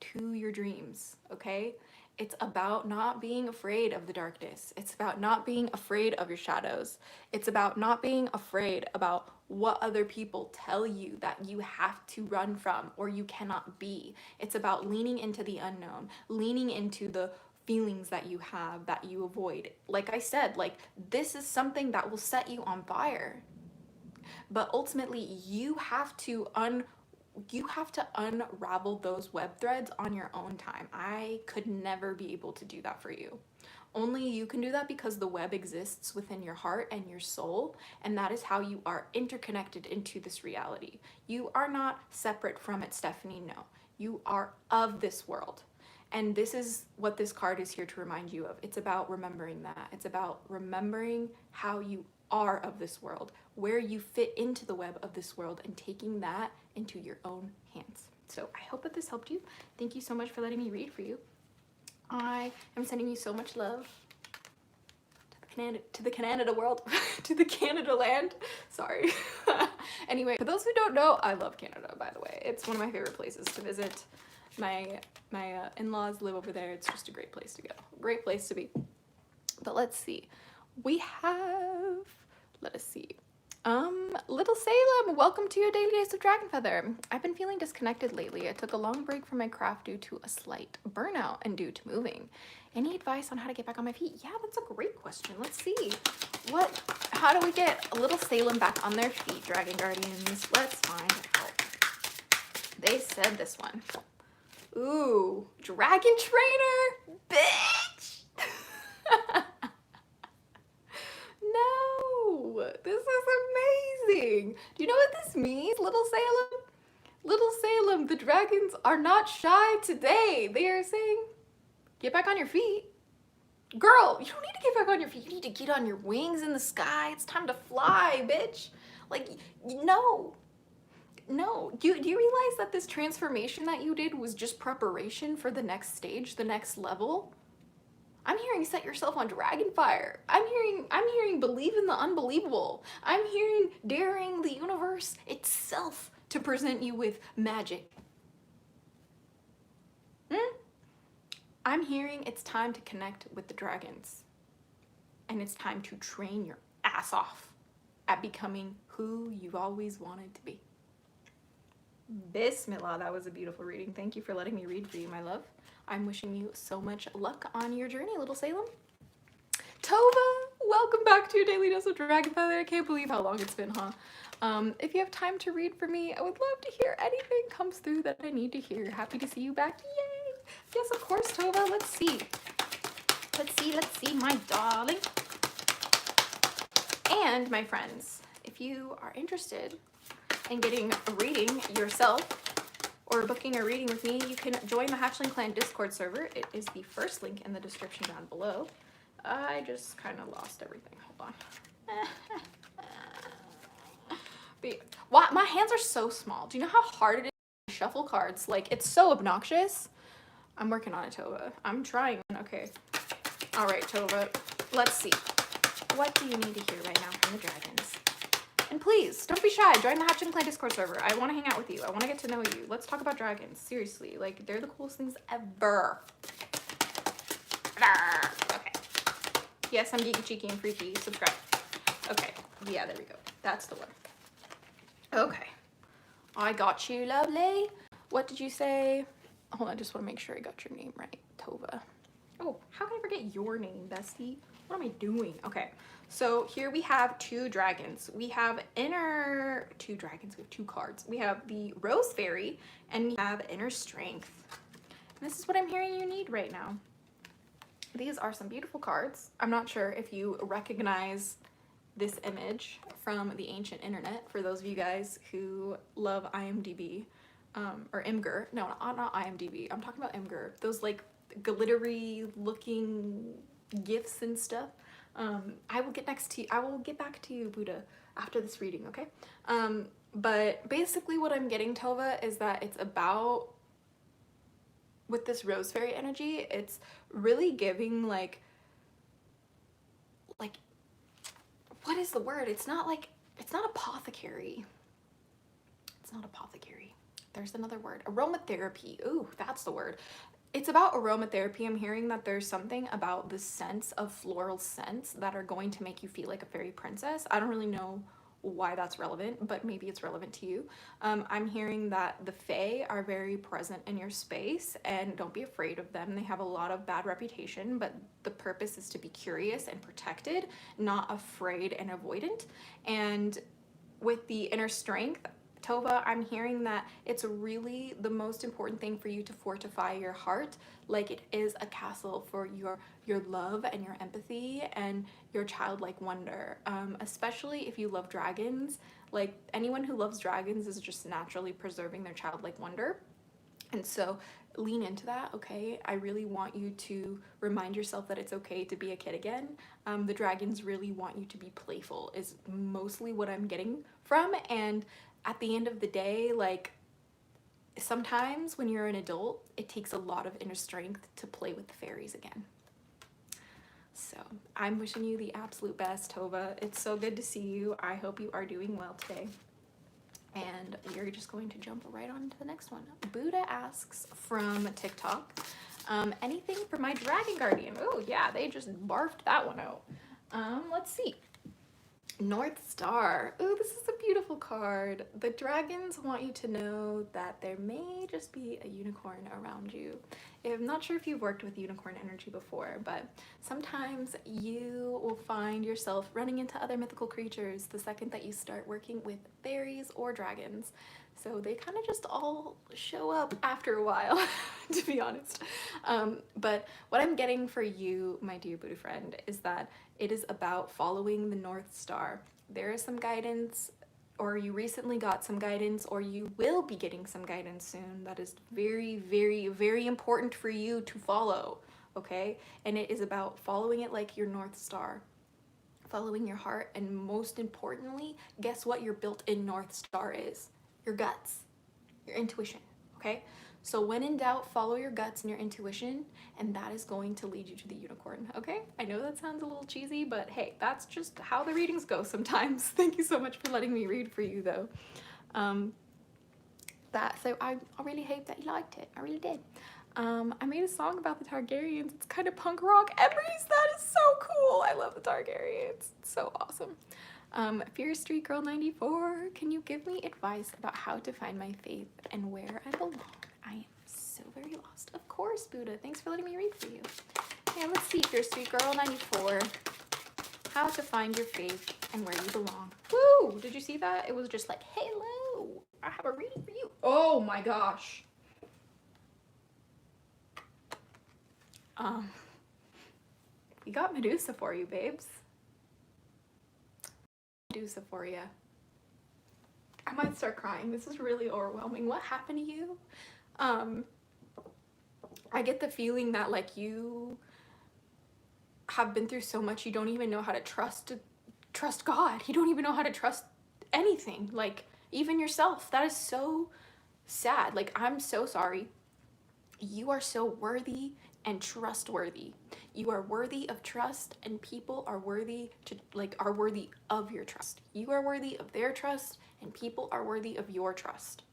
to your dreams, okay? It's about not being afraid of the darkness. It's about not being afraid of your shadows. It's about not being afraid about what other people tell you that you have to run from or you cannot be. It's about leaning into the unknown, leaning into the feelings that you have that you avoid. Like I said, like this is something that will set you on fire. But ultimately you have to unravel those web threads on your own time. I could never be able to do that for you. Only you can do that because the web exists within your heart and your soul, and that is how you are interconnected into this reality. You are not separate from it, Stephanie, no. You are of this world. And this is what this card is here to remind you of. It's about remembering that. It's about remembering how you are of this world, where you fit into the web of this world, and taking that into your own hands. So I hope that this helped you. Thank you so much for letting me read for you. I am sending you so much love to the Canada world, to the Canada land. Sorry. Anyway, for those who don't know, I love Canada, by the way. It's one of my favorite places to visit. My in-laws live over there. It's just a great place to go. Great place to be. But let's see. We have, let us see. Little Salem, welcome to your daily dose of DragonFaether. I've been feeling disconnected lately. I took a long break from my craft due to a slight burnout and due to moving. Any advice on how to get back on my feet? Yeah, that's a great question. Let's see. How do we get a Little Salem back on their feet, Dragon Guardians? Let's find out. They said this one. Ooh, Dragon Trainer, bitch! No, this is amazing. Do you know what this means, Little Salem? Little Salem, the dragons are not shy today. They are saying, get back on your feet. Girl, you don't need to get back on your feet. You need to get on your wings in the sky. It's time to fly, bitch. Like, no. No, do you realize that this transformation that you did was just preparation for the next stage, the next level? I'm hearing set yourself on dragon fire. I'm hearing believe in the unbelievable. I'm hearing daring the universe itself to present you with magic. I'm hearing it's time to connect with the dragons. And it's time to train your ass off at becoming who you've always wanted to be. Bismillah, that was a beautiful reading. Thank you for letting me read for you, my love. I'm wishing you so much luck on your journey, Little Salem. Tova, welcome back to your daily dose of DragonFaether. I can't believe how long it's been, huh? If you have time to read for me, I would love to hear anything comes through that I need to hear. Happy to see you back. Yay! Yes, of course, Tova. Let's see. Let's see, my darling. And my friends, if you are interested in getting a reading yourself or booking a reading with me, you can join the Hatchling Clan Discord server. It is the first link in the description down below. I just kind of lost everything. Hold on. But my hands are so small. Do you know how hard it is to shuffle cards? Like, it's so obnoxious. I'm working on it, Tova. I'm trying. Okay. All right, Tova. Let's see. What do you need to hear right now from the dragons? And please, don't be shy. Join the Hatchling Clan Discord server. I want to hang out with you. I want to get to know you. Let's talk about dragons. Seriously. Like, they're the coolest things ever. Okay. Yes, I'm geeky, cheeky, and freaky. Subscribe. Okay. Yeah, there we go. That's the one. Okay. I got you, lovely. What did you say? Hold on, I just want to make sure I got your name right. Tova. Oh, how can I forget your name, bestie? What am I doing? Okay. So here we have two dragons. We have two dragons. We have two cards. We have the Rose Fairy and we have Inner Strength. And this is what I'm hearing you need right now. These are some beautiful cards. I'm not sure if you recognize this image from the ancient internet, for those of you guys who love IMDb, or Imgur. No, not IMDb. I'm talking about Imgur. Those like glittery looking gifs and stuff. I will get back to you, Buddha, after this reading, okay? But basically what I'm getting, Tova, is that it's about, with this Rose Fairy energy, it's really giving like, what is the word? It's not apothecary. It's not apothecary. there's another word, aromatherapy. Ooh, that's the word. It's about aromatherapy. I'm hearing that there's something about the scents of floral scents that are going to make you feel like a fairy princess. I don't really know why that's relevant, but maybe it's relevant to you. I'm hearing that the Fae are very present in your space, and don't be afraid of them. They have a lot of bad reputation, but the purpose is to be curious and protected, not afraid and avoidant. And with the inner strength, Tova, I'm hearing that it's really the most important thing for you to fortify your heart like it is a castle for your love and your empathy and your childlike wonder. Especially if you love dragons, like anyone who loves dragons is just naturally preserving their childlike wonder. And so lean into that, okay? I really want you to remind yourself that it's okay to be a kid again. The dragons really want you to be playful is mostly what I'm getting from. And at the end of the day, like, sometimes when you're an adult, it takes a lot of inner strength to play with the fairies again. So I'm wishing you the absolute best, Tova. It's so good to see you. I hope you are doing well today. And we're just going to jump right on to the next one. Buddha asks from TikTok, anything for my dragon guardian? Oh yeah, they just barfed that one out. Let's see. North Star. Ooh, this is a beautiful card. The dragons want you to know that there may just be a unicorn around you. I'm not sure if you've worked with unicorn energy before, but sometimes you will find yourself running into other mythical creatures the second that you start working with fairies or dragons. So they kind of just all show up after a while, to be honest. But what I'm getting for you, my dear Buddha friend, is that it is about following the North Star. There is some guidance, or you recently got some guidance, or you will be getting some guidance soon that is very, very, very important for you to follow, okay? And it is about following it like your North Star, following your heart, and most importantly, guess what your built-in North Star is? Your guts, your intuition, okay? So when in doubt, follow your guts and your intuition, and that is going to lead you to the unicorn, okay? I know that sounds a little cheesy, but hey, that's just how the readings go sometimes. Thank you so much for letting me read for you, though. So I really hope that you liked it. I really did. I made a song about the Targaryens. It's kind of punk rock. Emery's, that is so cool. I love the Targaryens. It's so awesome. Fierce Street Girl 94, can you give me advice about how to find my faith and where I belong? I am so very lost. Of course, Buddha. Thanks for letting me read for you. Yeah, let's see, Fierce Street Girl 94. How to find your faith and where you belong. Woo! Did you see that? It was just like, hello, I have a reading for you. Oh my gosh. We got Medusa for you, babes. Medusa for you. I might start crying. This is really overwhelming. What happened to you? I get the feeling that like you have been through so much, you don't even know how to trust God. You don't even know how to trust anything, like even yourself. That is so sad. Like, I'm so sorry. You are so worthy and trustworthy. You are worthy of trust, and people are worthy of your trust. You are worthy of their trust, and people are worthy of your trust.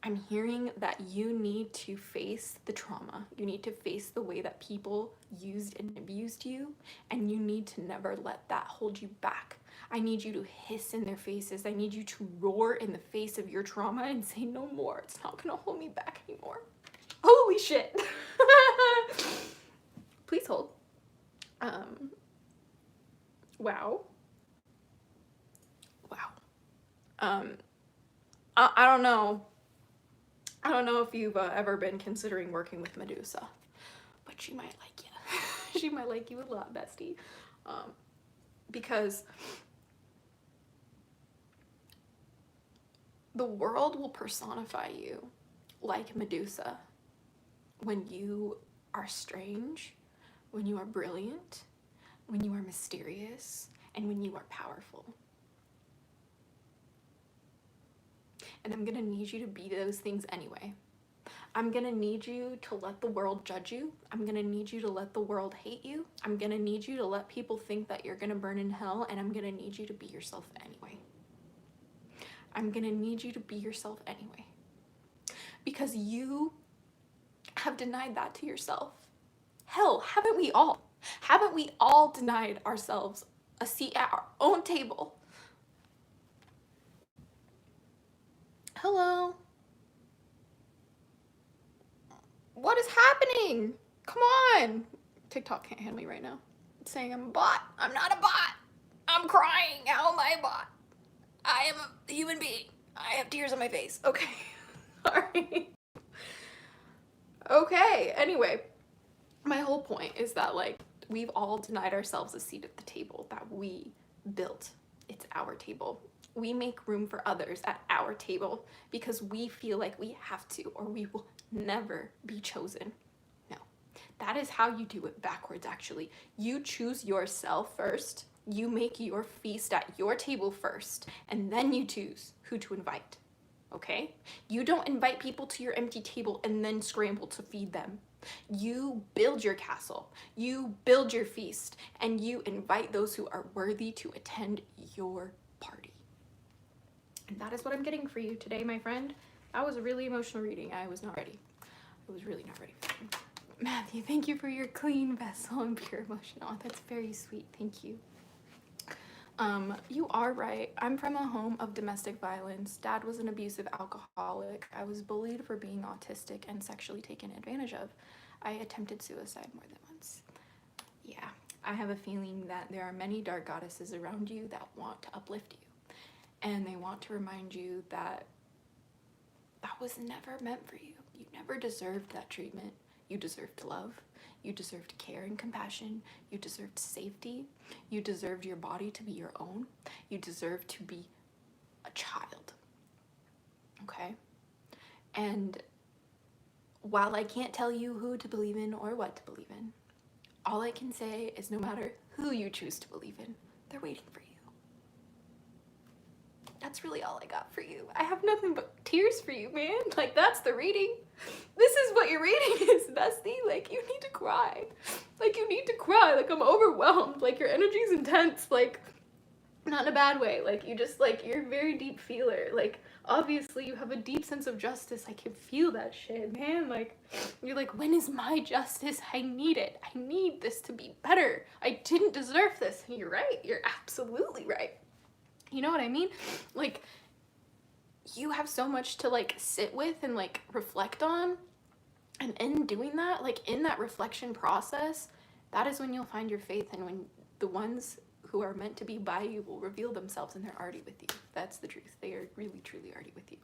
I'm hearing that you need to face the trauma. You need to face the way that people used and abused you, and you need to never let that hold you back. I need you to hiss in their faces. I need you to roar in the face of your trauma and say, no more. It's not gonna hold me back anymore. Holy shit. Please hold. Wow. I don't know. I don't know if you've ever been considering working with Medusa, but she might like you. She might like you a lot, bestie. Because the world will personify you like Medusa when you are strange, when you are brilliant, when you are mysterious, and when you are powerful. And I'm gonna need you to be those things anyway. I'm gonna need you to let the world judge you. I'm gonna need you to let the world hate you. I'm gonna need you to let people think that you're gonna burn in hell, and I'm gonna need you to be yourself anyway. I'm gonna need you to be yourself anyway. Because you have denied that to yourself. Hell, haven't we all? Haven't we all denied ourselves a seat at our own table? Hello? What is happening? Come on. TikTok can't handle me right now. It's saying I'm a bot. I'm not a bot. I'm crying. How am I a bot? I am a human being. I have tears on my face. Okay. Sorry. Okay, anyway. My whole point is that, like, we've all denied ourselves a seat at the table that we built. It's our table. We make room for others at our table because we feel like we have to, or we will never be chosen. No, that is how you do it backwards, actually. You choose yourself first. You make your feast at your table first, and then you choose who to invite, okay? You don't invite people to your empty table and then scramble to feed them. You build your castle, you build your feast, and you invite those who are worthy to attend your party. And that is what I'm getting for you today, my friend. That was a really emotional reading. I was not ready. I was really not ready for it. Matthew, thank you for your clean vessel and pure emotion. Oh, that's very sweet. Thank you. You are right. I'm from a home of domestic violence. Dad was an abusive alcoholic. I was bullied for being autistic and sexually taken advantage of. I attempted suicide more than once. Yeah, I have a feeling that there are many dark goddesses around you that want to uplift you. And they want to remind you that that was never meant for you. You never deserved that treatment. You deserved love. You deserved care and compassion. You deserved safety. You deserved your body to be your own. You deserved to be a child. Okay? And while I can't tell you who to believe in or what to believe in, all I can say is no matter who you choose to believe in, they're waiting for you. That's really all I got for you. I have nothing but tears for you, man. Like, that's the reading. This is what your reading is, bestie. Like, you need to cry. Like, you need to cry. Like, I'm overwhelmed. Like, your energy's intense. Like, not in a bad way. Like, you just, like, you're a very deep feeler. Like, obviously, you have a deep sense of justice. I can feel that shit, man. Like, you're like, when is my justice? I need it. I need this to be better. I didn't deserve this. And you're right. You're absolutely right. You know what I mean? Like, you have so much to, like, sit with and, like, reflect on. And in doing that, like, in that reflection process, that is when you'll find your faith, and when the ones who are meant to be by you will reveal themselves, and they're already with you. That's the truth. They are really, truly already with you.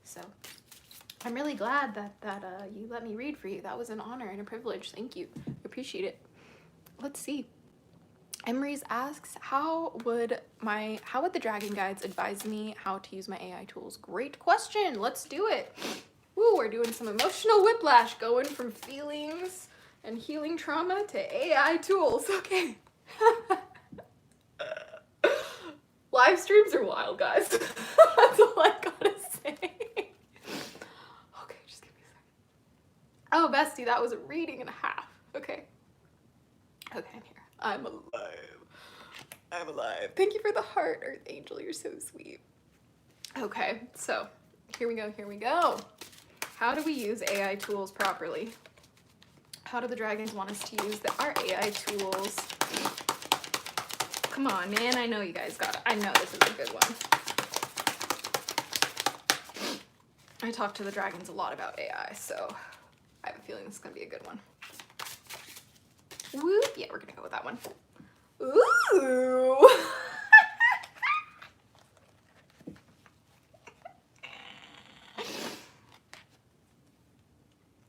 So I'm really glad that you let me read for you. That was an honor and a privilege. Thank you. I appreciate it. Let's see. Emery's asks, how would the dragon guides advise me how to use my AI tools? Great question. Let's do it. Woo, we're doing some emotional whiplash, going from feelings and healing trauma to AI tools. Okay. Live streams are wild, guys. That's all I gotta say. Okay, just give me a second. Oh, bestie, that was a reading and a half. Okay. Okay, I'm here. I'm alive. I'm alive. Thank you for the heart, Earth Angel. You're so sweet. Okay, so here we go. Here we go. How do we use AI tools properly? How do the dragons want us to use our AI tools? Come on, man. I know you guys got it. I know this is a good one. I talk to the dragons a lot about AI, so I have a feeling this is going to be a good one. Woo! Yeah, we're gonna go with that one. Ooh!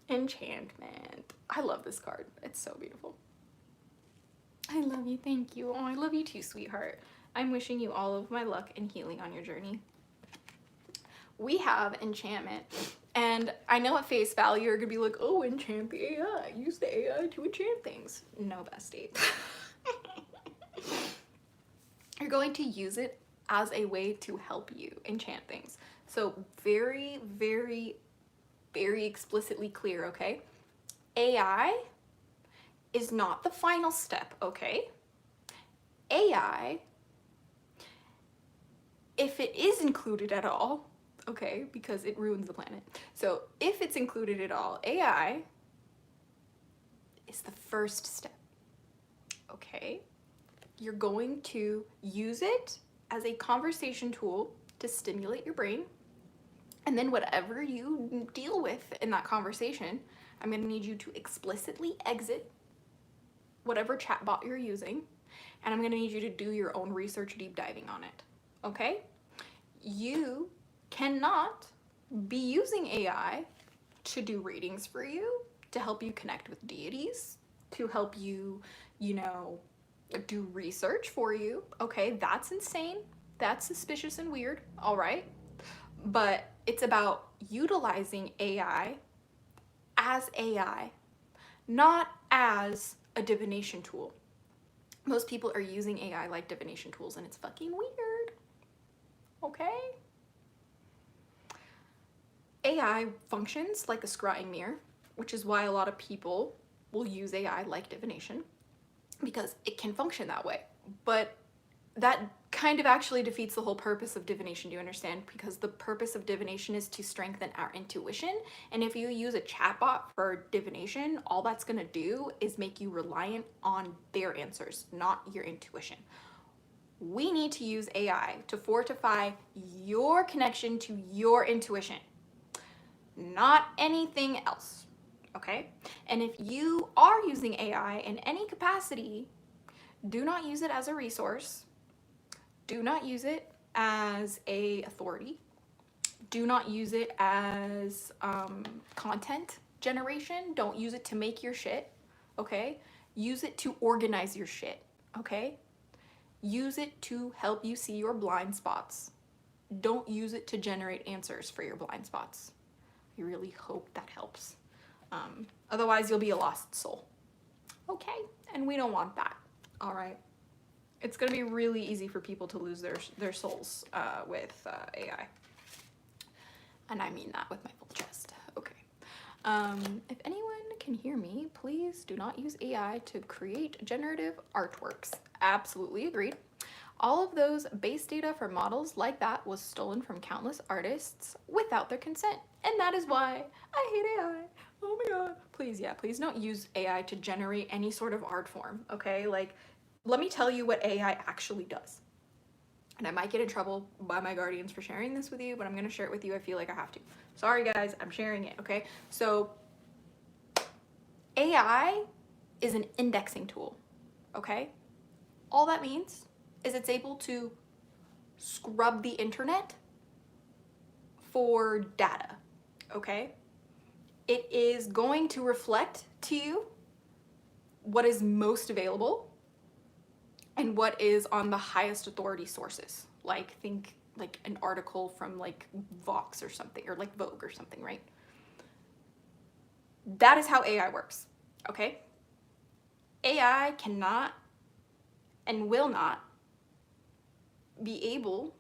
Enchantment. I love this card. It's so beautiful. I love you. Thank you. Oh, I love you too, sweetheart. I'm wishing you all of my luck and healing on your journey. We have enchantment. And I know at face value you're gonna be like, oh, enchant the AI. Use the AI to enchant things. No, bestie. You're going to use it as a way to help you enchant things. So very, very, very explicitly clear, okay? AI is not the final step, okay? AI if it is included at all, okay, because it ruins the planet. So if it's included at all, AI is the first step, okay? You're going to use it as a conversation tool to stimulate your brain. And then whatever you deal with in that conversation, I'm gonna need you to explicitly exit whatever chatbot you're using, and I'm gonna need you to do your own research deep diving on it, okay? You cannot be using AI to do readings for you, to help you connect with deities, to help you, you know, do research for you, okay? That's insane. That's suspicious and weird, all right? But it's about utilizing AI as AI, not as a divination tool. Most people are using AI like divination tools, and it's fucking weird, okay? AI functions like a scrying mirror, which is why a lot of people will use AI like divination, because it can function that way. But that kind of actually defeats the whole purpose of divination, do you understand? Because the purpose of divination is to strengthen our intuition, and if you use a chatbot for divination, all that's gonna do is make you reliant on their answers, not your intuition. We need to use AI to fortify your connection to your intuition, not anything else, okay? And if you are using AI in any capacity, do not use it as a resource. Do not use it as a authority. Do not use it as content generation. Don't use it to make your shit, okay? Use it to organize your shit, okay? Use it to help you see your blind spots. Don't use it to generate answers for your blind spots. I really hope that helps. Otherwise, you'll be a lost soul, okay? And we don't want that, all right? It's gonna be really easy for people to lose their souls with AI. And I mean that with my full chest, okay. If anyone can hear me, please do not use AI to create generative artworks. Absolutely agreed. All of those base data for models like that was stolen from countless artists without their consent. And that is why I hate AI. Oh my God. Please, yeah, please don't use AI to generate any sort of art form, okay? Like, let me tell you what AI actually does. And I might get in trouble by my guardians for sharing this with you, but I'm gonna share it with you. I feel like I have to. Sorry guys, I'm sharing it, okay? So AI is an indexing tool, okay? All that means is it's able to scrub the internet for data, okay? It is going to reflect to you what is most available and what is on the highest authority sources. Like, think like an article from like Vox or something, or like Vogue or something, right? That is how AI works, okay? AI cannot and will not be able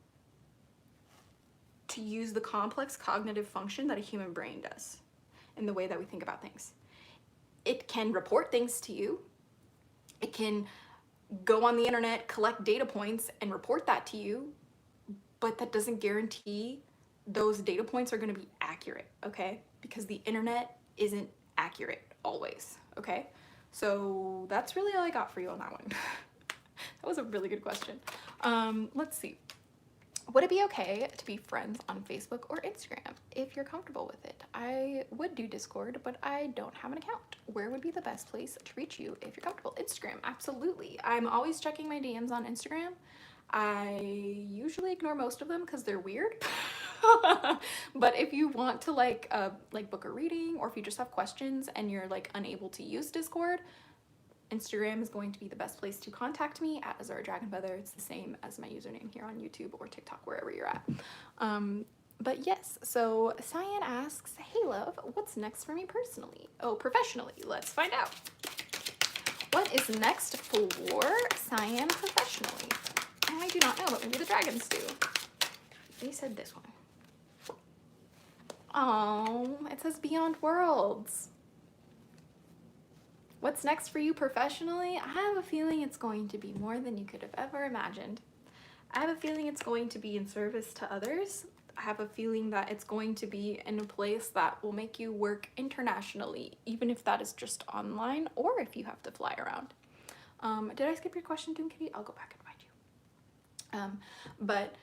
to use the complex cognitive function that a human brain does in the way that we think about things. It can report things to you. It can go on the internet, collect data points, and report that to you, but that doesn't guarantee those data points are going to be accurate, okay? Because the internet isn't accurate always, okay? So that's really all I got for you on that one. That was a really good question. Let's see. Would it be okay to be friends on Facebook or Instagram if you're comfortable with it? I would do Discord, but I don't have an account. Where would be the best place to reach you if you're comfortable? Instagram, absolutely. I'm always checking my DMs on Instagram. I usually ignore most of them because they're weird. But if you want to like book a reading, or if you just have questions and you're like unable to use Discord, Instagram is going to be the best place to contact me at Azura DragonFaether. It's the same as my username here on YouTube or TikTok, wherever you're at. But yes, so Cyan asks, hey love, what's next for me personally? Oh, professionally, let's find out. What is next for Cyan professionally? I do not know, but maybe the dragons do. They said this one. Oh, it says Beyond Worlds. What's next for you professionally? I have a feeling it's going to be more than you could have ever imagined. I have a feeling it's going to be in service to others. I have a feeling that it's going to be in a place that will make you work internationally, even if that is just online or if you have to fly around. Did I skip your question, Doom Kitty? I'll go back and find you. But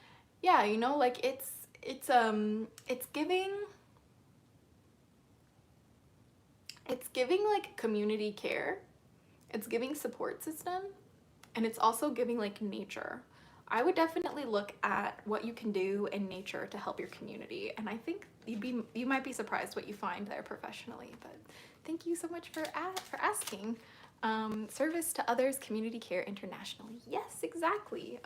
yeah, you know, like it's giving like community care. It's giving support system, and it's also giving like nature. I would definitely look at what you can do in nature to help your community, and I think you might be surprised what you find there professionally. But thank you so much for asking. Service to others, community care internationally. Yes, exactly.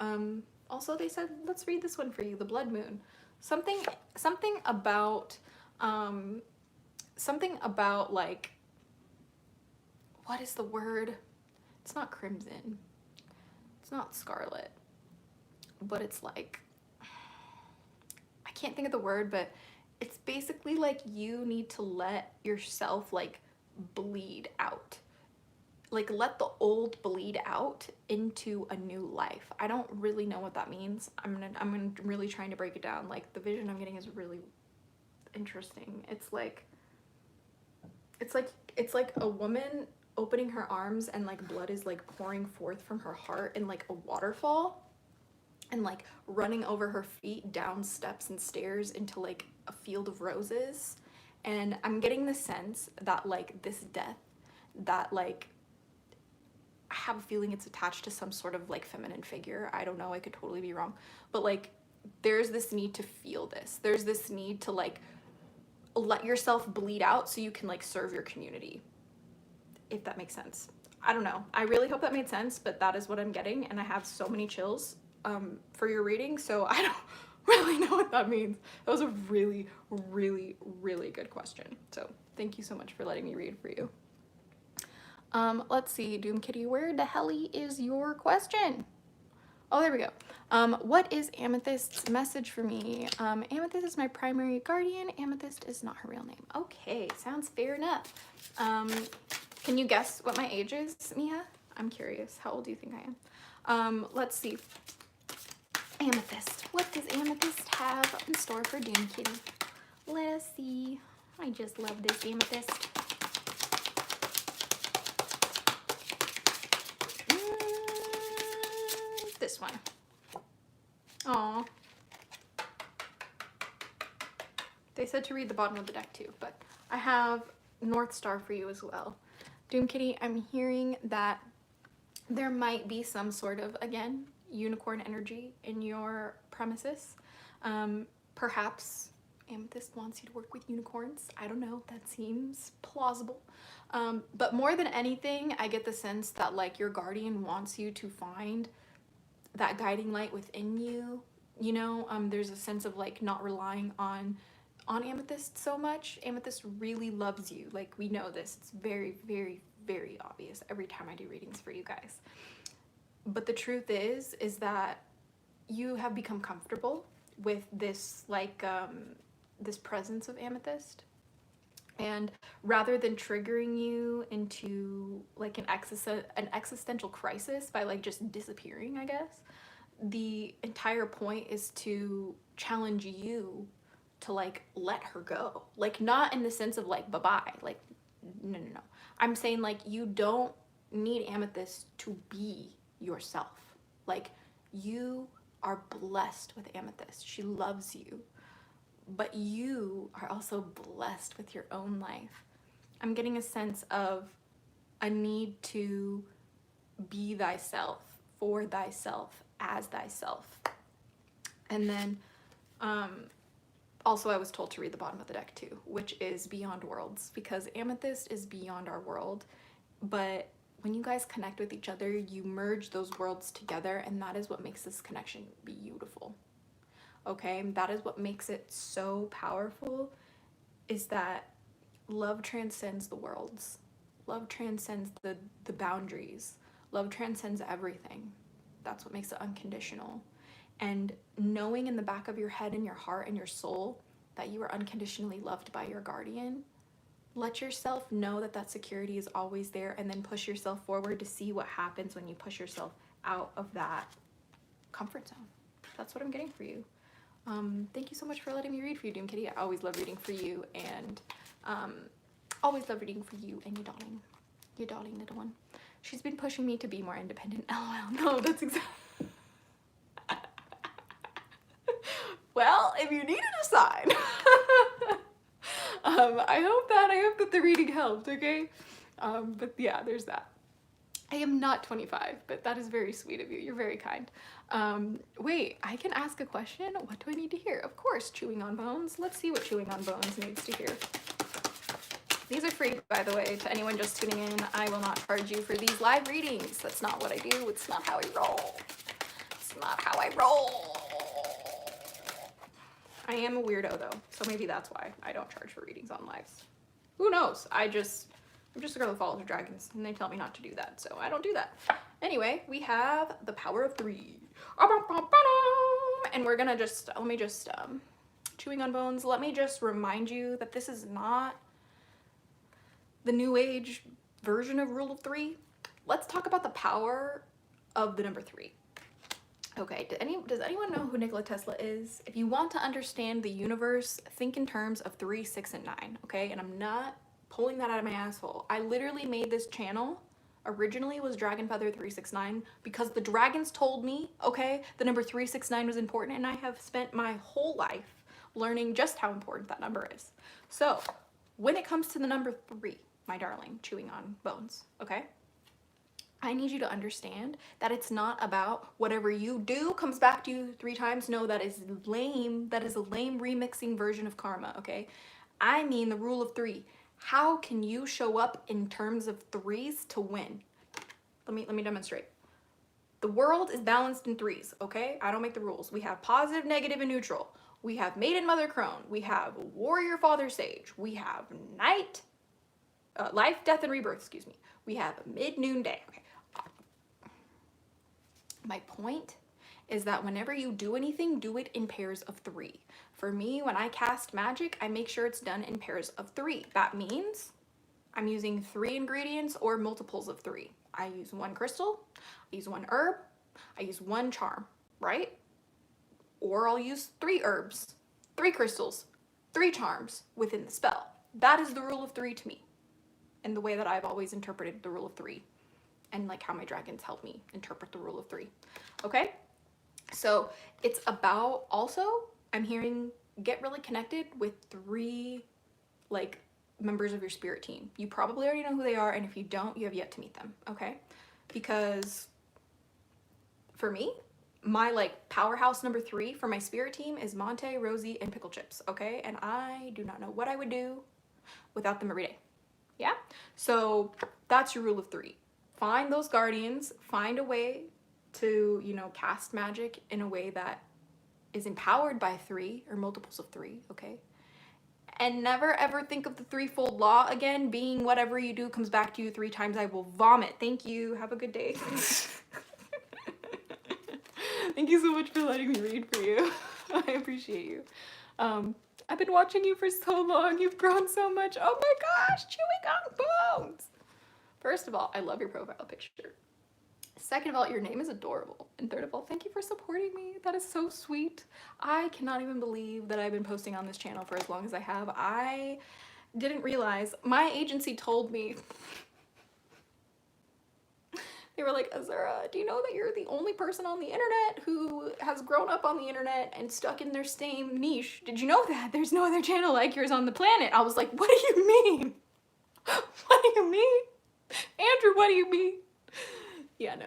Also, they said let's read this one for you. The Blood Moon. Something about like, what is the word? It's not crimson. It's not scarlet. But it's like, I can't think of the word, but it's basically like you need to let yourself like bleed out. Like let the old bleed out into a new life. I don't really know what that means. I'm really trying to break it down. Like the vision I'm getting is really interesting. It's like a woman opening her arms and like blood is like pouring forth from her heart in like a waterfall, and like running over her feet down steps and stairs into like a field of roses. And I'm getting the sense that like this death, that like, I have a feeling it's attached to some sort of like feminine figure. I don't know, I could totally be wrong, but like there's this need to feel this. There's this need to like let yourself bleed out so you can like serve your community, if that makes sense. I don't know. I really hope that made sense, but that is what I'm getting, and I have so many chills for your reading, so I don't really know what that means. That was a really, really, really good question. So thank you so much for letting me read for you. Let's see, Doom Kitty, where the hell is your question? Oh, there we go. What is Amethyst's message for me? Amethyst is my primary guardian. Amethyst is not her real name. Okay, sounds fair enough. Can you guess what my age is, Mia? I'm curious. How old do you think I am? Let's see. Amethyst. What does Amethyst have in store for Doom Kitty? Let us see. I just love this Amethyst. This one. Aw. They said to read the bottom of the deck too, but I have North Star for you as well. Doom Kitty, I'm hearing that there might be some sort of, again, unicorn energy in your premises. Perhaps Amethyst wants you to work with unicorns. I don't know, that seems plausible. But more than anything, I get the sense that like your guardian wants you to find that guiding light within you. You know, there's a sense of like not relying on Amethyst so much. Amethyst really loves you. Like, we know this. It's very, very, very obvious every time I do readings for you guys. But the truth is that you have become comfortable with this, like, this presence of Amethyst. And rather than triggering you into like an existential crisis by like just disappearing, I guess, the entire point is to challenge you to like let her go. Like, not in the sense of like bye-bye, like no. I'm saying like you don't need Amethyst to be yourself. Like, you are blessed with Amethyst. She loves you. But you are also blessed with your own life. I'm getting a sense of a need to be thyself, for thyself, as thyself. And then also I was told to read the bottom of the deck too, which is Beyond Worlds, because Amethyst is beyond our world. But when you guys connect with each other, you merge those worlds together, and that is what makes this connection beautiful. Okay, that is what makes it so powerful, is that love transcends the worlds. Love transcends the boundaries. Love transcends everything. That's what makes it unconditional. And knowing in the back of your head and your heart and your soul that you are unconditionally loved by your guardian, let yourself know that that security is always there, and then push yourself forward to see what happens when you push yourself out of that comfort zone. That's what I'm getting for you. Thank you so much for letting me read for you, Doom Kitty. I always love reading for you, and always love reading for you and your darling little one. She's been pushing me to be more independent. LOL. No, that's exactly. Well, if you needed a sign, I hope that the reading helped. Okay, but yeah, there's that. I am not 25, but that is very sweet of you. You're very kind. Wait, I can ask a question? What do I need to hear? Of course, Chewing on Bones. Let's see what Chewing on Bones needs to hear. These are free, by the way, to anyone just tuning in. I will not charge you for these live readings. That's not what I do. It's not how I roll. It's not how I roll. I am a weirdo, though, so maybe that's why I don't charge for readings on lives. Who knows? I'm just a girl who follows her dragons, and they tell me not to do that, so I don't do that. Anyway, we have the power of 3. And we're gonna just, Chewing on Bones, let me just remind you that this is not the new age version of Rule of 3. Let's talk about the power of the number 3. Okay, does anyone know who Nikola Tesla is? If you want to understand the universe, think in terms of 3, 6, and 9, okay? And I'm not pulling that out of my asshole. I literally made this channel, originally was DragonFaether 369, because the dragons told me, okay, the number 369 was important, and I have spent my whole life learning just how important that number is. So, when it comes to the number 3, my darling, Chewing on Bones, okay? I need you to understand that it's not about whatever you do comes back to you 3 times. No, that is lame. That is a lame remixing version of karma, okay? I mean the rule of 3. How can you show up in terms of 3s to win? Let me demonstrate. The world is balanced in 3s, okay? I don't make the rules. We have positive, negative, and neutral. We have Maiden Mother Crone. We have Warrior Father Sage. We have Night, Life, Death, and Rebirth, excuse me. We have Mid-Noon Day, okay? My point is that whenever you do anything, do it in pairs of 3. For me, when I cast magic, I make sure it's done in pairs of 3. That means I'm using 3 ingredients or multiples of 3. I use 1 crystal, I use 1 herb, I use 1 charm, right? Or I'll use 3 herbs, 3 crystals, 3 charms within the spell. That is the rule of 3 to me, and the way that I've always interpreted the rule of 3. And like how my dragons help me interpret the rule of 3. Okay? So it's about also, I'm hearing, get really connected with 3 like members of your spirit team. You probably already know who they are, and if you don't, you have yet to meet them. Okay? Because for me, my like powerhouse number 3 for my spirit team is Montey, Rosie, and Pickle Chips. Okay? And I do not know what I would do without them every day. Yeah? So that's your rule of 3. Find those guardians, find a way to, you know, cast magic in a way that is empowered by 3 or multiples of 3, okay? And never ever think of the 3-fold law again, being whatever you do comes back to you 3 times. I will vomit. Thank you. Have a good day. Thank you so much for letting me read for you. I appreciate you. I've been watching you for so long. You've grown so much. Oh my gosh, Chewing on Bones. First of all, I love your profile picture. Second of all, your name is adorable. And third of all, thank you for supporting me. That is so sweet. I cannot even believe that I've been posting on this channel for as long as I have. I didn't realize, my agency told me, they were like, Azura, do you know that you're the only person on the internet who has grown up on the internet and stuck in their same niche? Did you know that? There's no other channel like yours on the planet. I was like, what do you mean? What do you mean? Andrew, what do you mean? Yeah, no,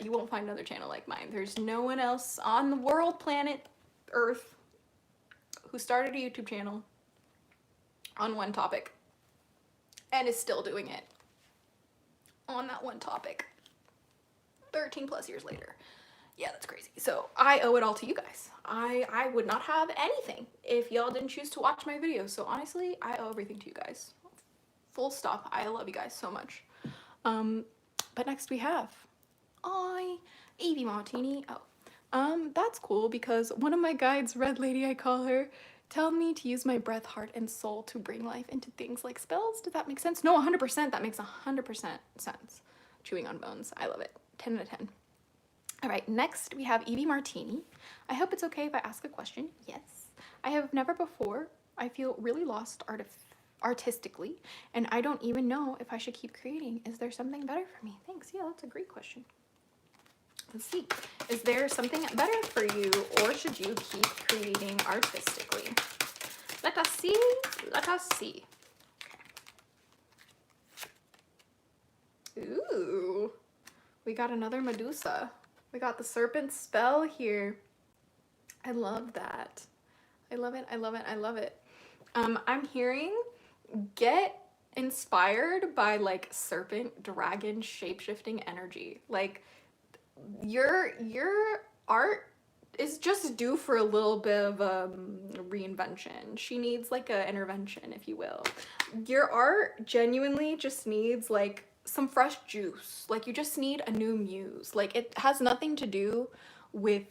you won't find another channel like mine. There's no one else on the world, planet, Earth, who started a YouTube channel on one topic and is still doing it on that one topic 13 plus years later. Yeah, that's crazy. So I owe it all to you guys. I would not have anything if y'all didn't choose to watch my videos. So honestly, I owe everything to you guys. Full stop. I love you guys so much. But next we have Evie Martini. Oh, that's cool because one of my guides, Red Lady I call her, tell me to use my breath, heart, and soul to bring life into things like spells. Does that make sense? No, 100%. That makes 100% sense. Chewing on Bones. I love it. 10 out of 10. All right, next we have Evie Martini. I hope it's okay if I ask a question. Yes. I have never before. I feel really lost artistically, and I don't even know if I should keep creating. Is there something better for me? Thanks. Yeah, that's a great question. Let's see. Is there something better for you, or should you keep creating artistically? Let us see. Let us see. Ooh. We got another Medusa. We got the Serpent spell here. I love that. I love it. I love it. I love it. I'm hearing get inspired by like Serpent dragon shape-shifting energy. Like your art is just due for a little bit of reinvention. She needs like an intervention, if you will. Your art genuinely just needs like some fresh juice. Like you just need a new muse. Like it has nothing to do with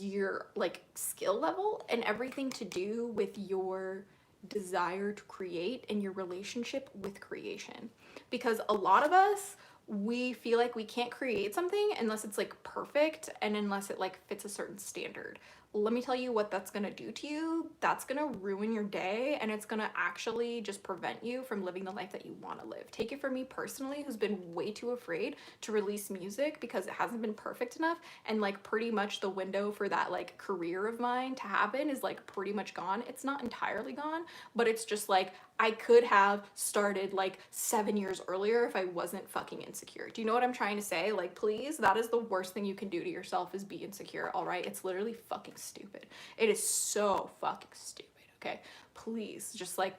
your like skill level, and everything to do with your desire to create and your relationship with creation. Because a lot of us, we feel like we can't create something unless it's like perfect and unless it like fits a certain standard. Let me tell you what that's gonna do to you. That's gonna ruin your day, and it's gonna actually just prevent you from living the life that you want to live. Take it from me personally, who's been way too afraid to release music because it hasn't been perfect enough, and like pretty much the window for that like career of mine to happen is like pretty much gone. It's not entirely gone, but it's just like I could have started like 7 years earlier if I wasn't fucking insecure. Do you know what I'm trying to say? Like, please, that is the worst thing you can do to yourself, is be insecure, all right? It's literally fucking stupid. It is so fucking stupid, okay? Please, just like,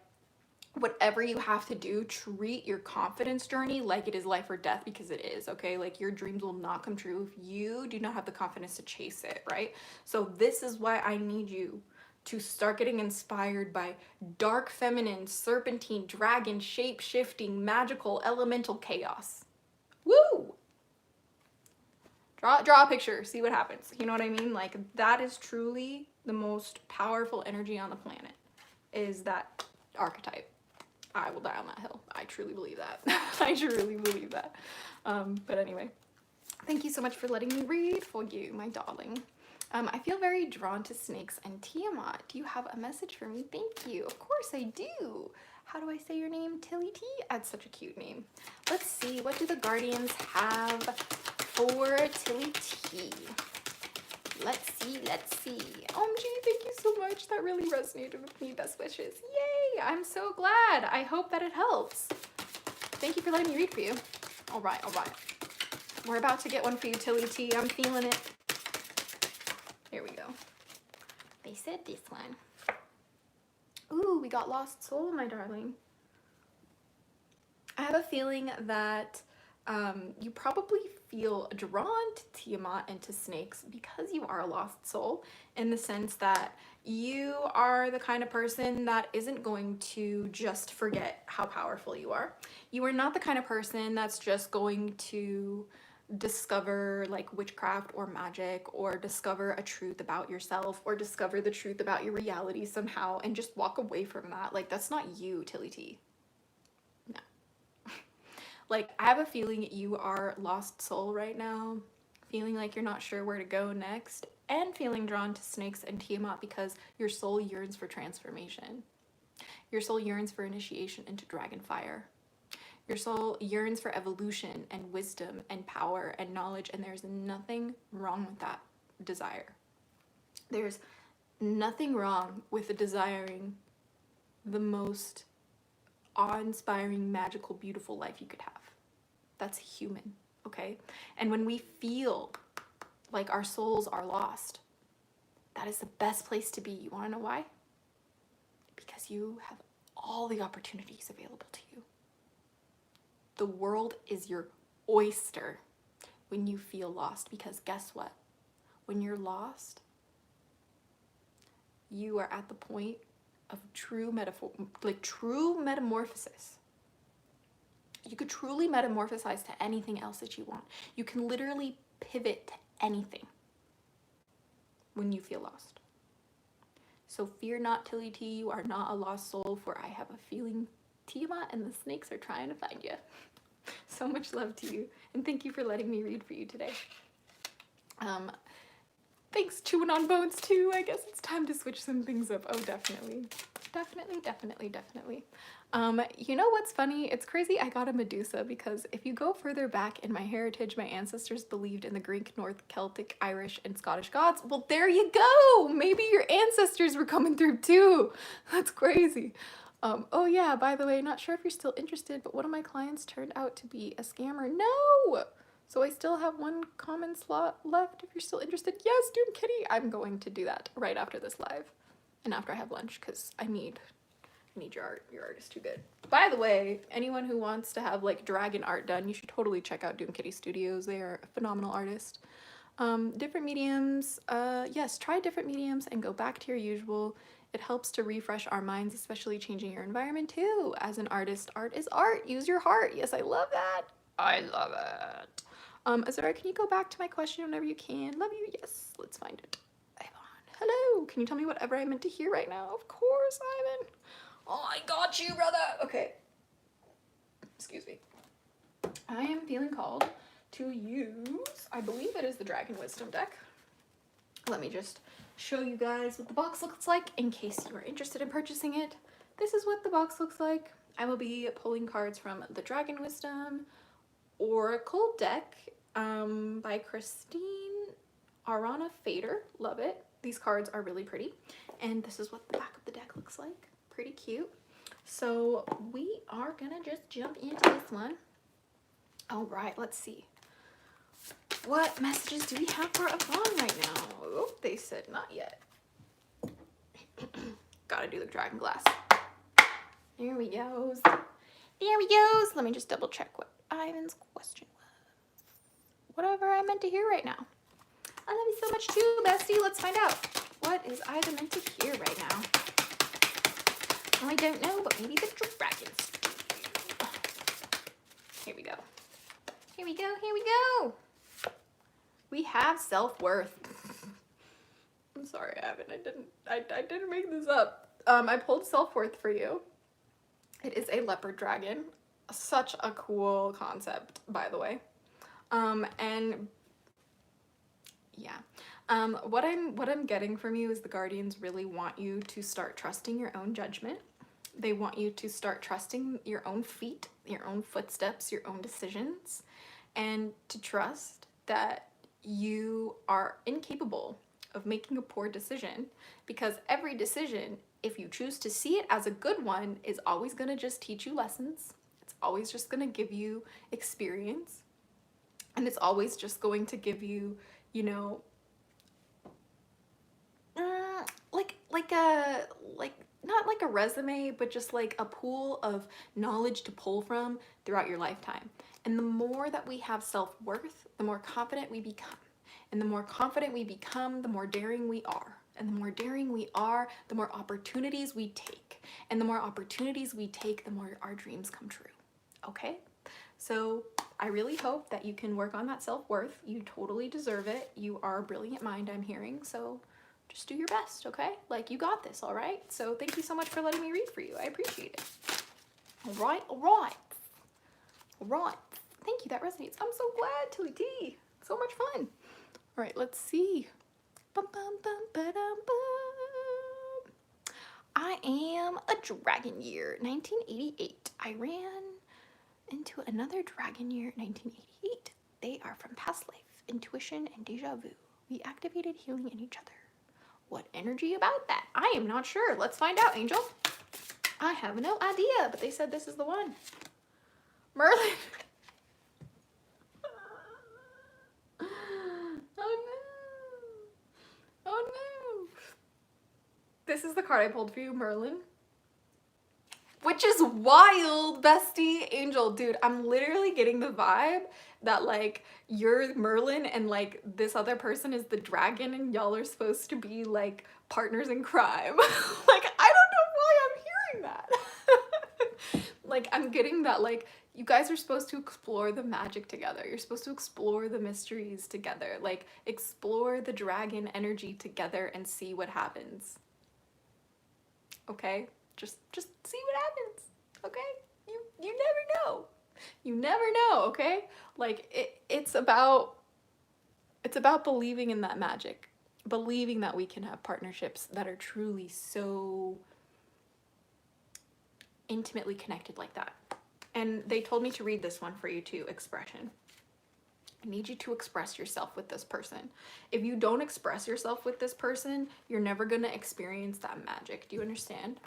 whatever you have to do, treat your confidence journey like it is life or death, because it is, okay? Like, your dreams will not come true if you do not have the confidence to chase it, right? So this is why I need you to start getting inspired by dark feminine, serpentine, dragon, shape-shifting, magical, elemental chaos. Woo! Draw a picture, see what happens. You know what I mean? Like, that is truly the most powerful energy on the planet, is that archetype. I will die on that hill. I truly believe that. I truly believe that. But anyway, thank you so much for letting me read for you, my darling. I feel very drawn to snakes and Tiamat. Do you have a message for me? Thank you. Of course I do. How do I say your name? Tilly T? That's such a cute name. Let's see. What do the Guardians have for Tilly T? Let's see. Let's see. OMG, thank you so much. That really resonated with me. Best wishes. Yay. I'm so glad. I hope that it helps. Thank you for letting me read for you. All right. All right. We're about to get one for you, Tilly T. I'm feeling it. Here we go. They said this one. Ooh, we got Lost Soul, my darling. I have a feeling that you probably feel drawn to Tiamat and to snakes because you are a lost soul, in the sense that you are the kind of person that isn't going to just forget how powerful you are. You are not the kind of person that's just going to discover like witchcraft or magic, or discover a truth about yourself, or discover the truth about your reality somehow and just walk away from that. Like, that's not you, Tilly T. No. Like, I have a feeling you are lost soul right now, feeling like you're not sure where to go next, and feeling drawn to snakes and Tiamat because your soul yearns for transformation. Your soul yearns for initiation into dragon fire. Your soul yearns for evolution and wisdom and power and knowledge, and there's nothing wrong with that desire. There's nothing wrong with desiring the most awe-inspiring, magical, beautiful life you could have. That's human, okay? And when we feel like our souls are lost, that is the best place to be. You wanna know why? Because you have all the opportunities available to you. The world is your oyster when you feel lost, because guess what? When you're lost, you are at the point of true metamorphosis. You could truly metamorphosize to anything else that you want. You can literally pivot to anything when you feel lost. So fear not, Tilly T, you are not a lost soul, for I have a feeling Tiamat and the snakes are trying to find you. So much love to you, and thank you for letting me read for you today. Thanks, Chewing on Bones too. I guess it's time to switch some things up. Oh, definitely. Definitely. You know what's funny? It's crazy I got a Medusa because if you go further back in my heritage, my ancestors believed in the Greek, North, Celtic, Irish, and Scottish gods. Well, there you go! Maybe your ancestors were coming through too. That's crazy. Oh yeah, by the way, not sure if you're still interested, but one of my clients turned out to be a scammer. No! So I still have one common slot left if you're still interested. Yes, Doom Kitty! I'm going to do that right after this live. And after I have lunch, because I need your art. Your art is too good. By the way, anyone who wants to have like dragon art done, you should totally check out Doom Kitty Studios. They are a phenomenal artist. Different mediums. Yes, try different mediums and go back to your usual. It helps to refresh our minds, especially changing your environment too. As an artist, art is art. Use your heart. Yes, I love that. I love it. Azura, can you go back to my question whenever you can? Love you. Yes, let's find it. Ivan. Hello. Can you tell me whatever I meant to hear right now? Of course, Ivan. Oh, I got you, brother. Okay. Excuse me. I am feeling called to use, I believe it is the Dragon Wisdom deck. Let me just show you guys what the box looks like in case you are interested in purchasing it. This is what the box looks like. I will be pulling cards from the Dragon Wisdom Oracle deck by Christine Arana Fader. Love it. These cards are really pretty. And this is what the back of the deck looks like. Pretty cute. So we are gonna just jump into this one. All right, let's see. What messages do we have for Yvonne right now? Oh, they said not yet. Gotta do the dragon glass. There we go. There we go. Let me just double check what Ivan's question was. Whatever I meant to hear right now. I love you so much too, bestie. Let's find out. What is Ivan meant to hear right now? I don't know, but maybe the dragons. Here we go. Here we go. Here we go. We have self-worth. I'm sorry, Ivan. I didn't make this up. I pulled self-worth for you. It is a leopard dragon. Such a cool concept, by the way. And yeah. What I'm getting from you is the guardians really want you to start trusting your own judgment. They want you to start trusting your own feet, your own footsteps, your own decisions, and to trust that you are incapable of making a poor decision, because every decision, if you choose to see it as a good one, is always going to just teach you lessons. It's always just going to give you experience, and it's always just going to give you, you know, not like a resume, but just like a pool of knowledge to pull from throughout your lifetime. And the more that we have self-worth, the more confident we become. And the more confident we become, the more daring we are. And the more daring we are, the more opportunities we take. And the more opportunities we take, the more our dreams come true. Okay? So I really hope that you can work on that self-worth. You totally deserve it. You are a brilliant mind, I'm hearing. So just do your best, okay? Like, you got this, all right? So thank you so much for letting me read for you. I appreciate it. All right, all right. All right. Thank you, that resonates. I'm so glad, Tilly T. So much fun. All right, let's see. Bum, bum, bum, ba-dum, bum. I am a dragon year, 1988. I ran into another dragon year, 1988. They are from past life, intuition, and deja vu. We activated healing in each other. What energy about that? I am not sure. Let's find out, Angel. I have no idea, but they said this is the one. Merlin. Oh no. Oh no. This is the card I pulled for you, Merlin. Which is wild, bestie. Angel, dude, I'm literally getting the vibe that like you're Merlin and like this other person is the dragon and y'all are supposed to be like partners in crime. Like, I don't know why I'm hearing that. Like, I'm getting that like you guys are supposed to explore the magic together. You're supposed to explore the mysteries together. Like, explore the dragon energy together and see what happens. Okay? Just see what happens, okay? You never know. You never know, okay? Like, it's about believing in that magic. Believing that we can have partnerships that are truly so intimately connected like that. And they told me to read this one for you too, expression. I need you to express yourself with this person. If you don't express yourself with this person, you're never gonna experience that magic. Do you understand?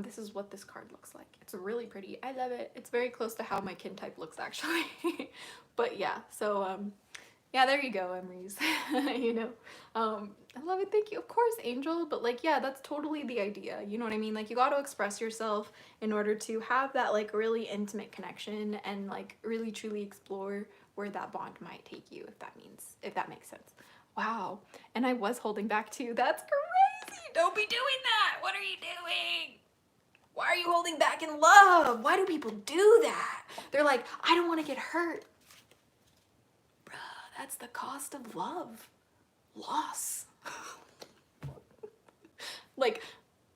This is what this card looks like. It's really pretty. I love it. It's very close to how my kin type looks actually. But yeah, so yeah, there you go, Emery's. You know, I love it. Thank you. Of course, Angel. But like, yeah, that's totally the idea. You know what I mean? Like, you got to express yourself in order to have that like really intimate connection and like really truly explore where that bond might take you, if that makes sense. Wow. And I was holding back too. That's crazy. Don't be doing that. What are you doing? Why are you holding back in love? Why do people do that? They're like, I don't want to get hurt. Bruh, that's the cost of love. Loss. Like,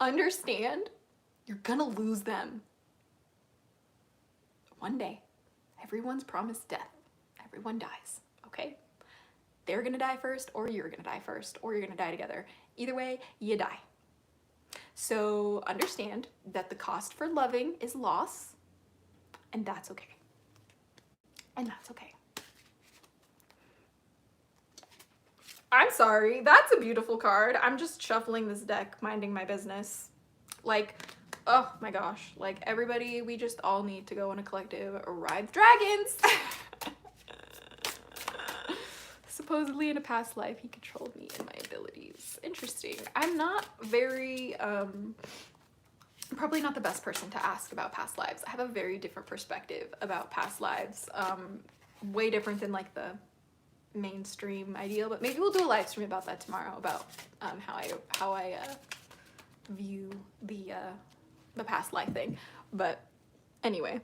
understand, you're gonna lose them. One day. Everyone's promised death. Everyone dies, okay? They're gonna die first, or you're gonna die first, or you're gonna die together. Either way, you die. So understand that the cost for loving is loss, and that's okay. And that's okay. I'm sorry, that's a beautiful card. I'm just shuffling this deck, minding my business. Like, oh my gosh, like everybody, we just all need to go on a collective ride dragons. Supposedly in a past life, he controlled me and my abilities. Interesting. I'm not very, probably not the best person to ask about past lives. I have a very different perspective about past lives. Way different than like the mainstream ideal, but maybe we'll do a live stream about that tomorrow, about how I view the past life thing. But anyway,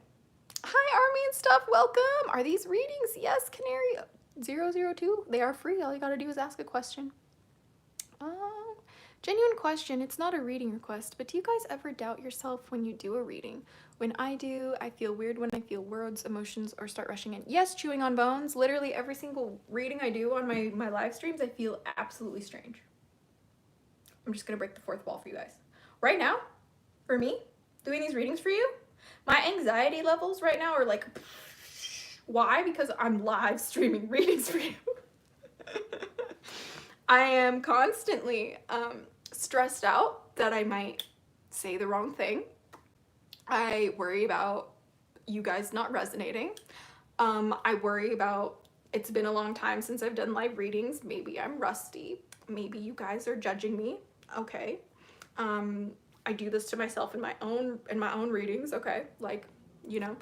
hi Army and stuff, welcome. Are these readings? Yes, Canary 002. They are free. All you gotta do is ask a question. Genuine question. It's not a reading request, but do you guys ever doubt yourself when you do a reading? When I do, I feel weird when I feel words, emotions, or start rushing in. Yes, chewing on bones. Literally every single reading I do on my live streams, I feel absolutely strange. I'm just gonna break the fourth wall for you guys. Right now, for me, doing these readings for you, my anxiety levels right now are like, why? Because I'm live streaming readings for you. I am constantly stressed out that I might say the wrong thing. I worry about you guys not resonating. I worry about, it's been a long time since I've done live readings. Maybe I'm rusty. Maybe you guys are judging me. Okay. I do this to myself in my own readings. Okay. Like, you know,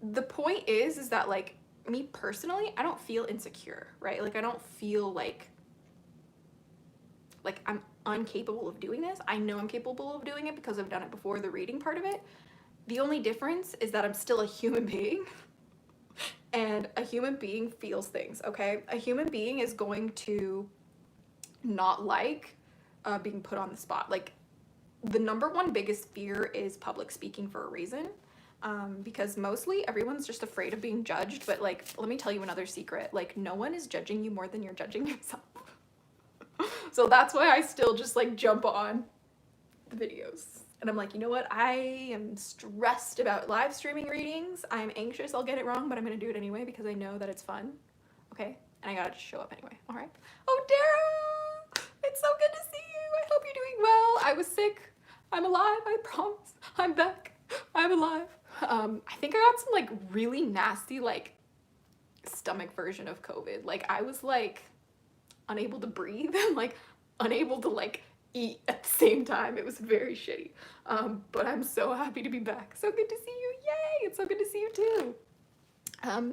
the point is that like me personally, I don't feel insecure, right? Like I don't feel like I'm incapable of doing this. I know I'm capable of doing it because I've done it before, the reading part of it. The only difference is that I'm still a human being and a human being feels things, okay? A human being is going to not like being put on the spot. Like the number one biggest fear is public speaking for a reason. Because mostly everyone's just afraid of being judged, but like, let me tell you another secret, like no one is judging you more than you're judging yourself. So that's why I still just like jump on the videos. And I'm like, you know what? I am stressed about live streaming readings. I'm anxious I'll get it wrong, but I'm gonna do it anyway because I know that it's fun. Okay? And I gotta just show up anyway. All right? Oh, Dara! It's so good to see you. I hope you're doing well. I was sick. I'm alive, I promise. I'm back. I'm alive. I think I got some like really nasty like stomach version of COVID. Like I was like unable to breathe and like unable to like eat at the same time. It was very shitty. But I'm so happy to be back. So good to see you. Yay! It's so good to see you too.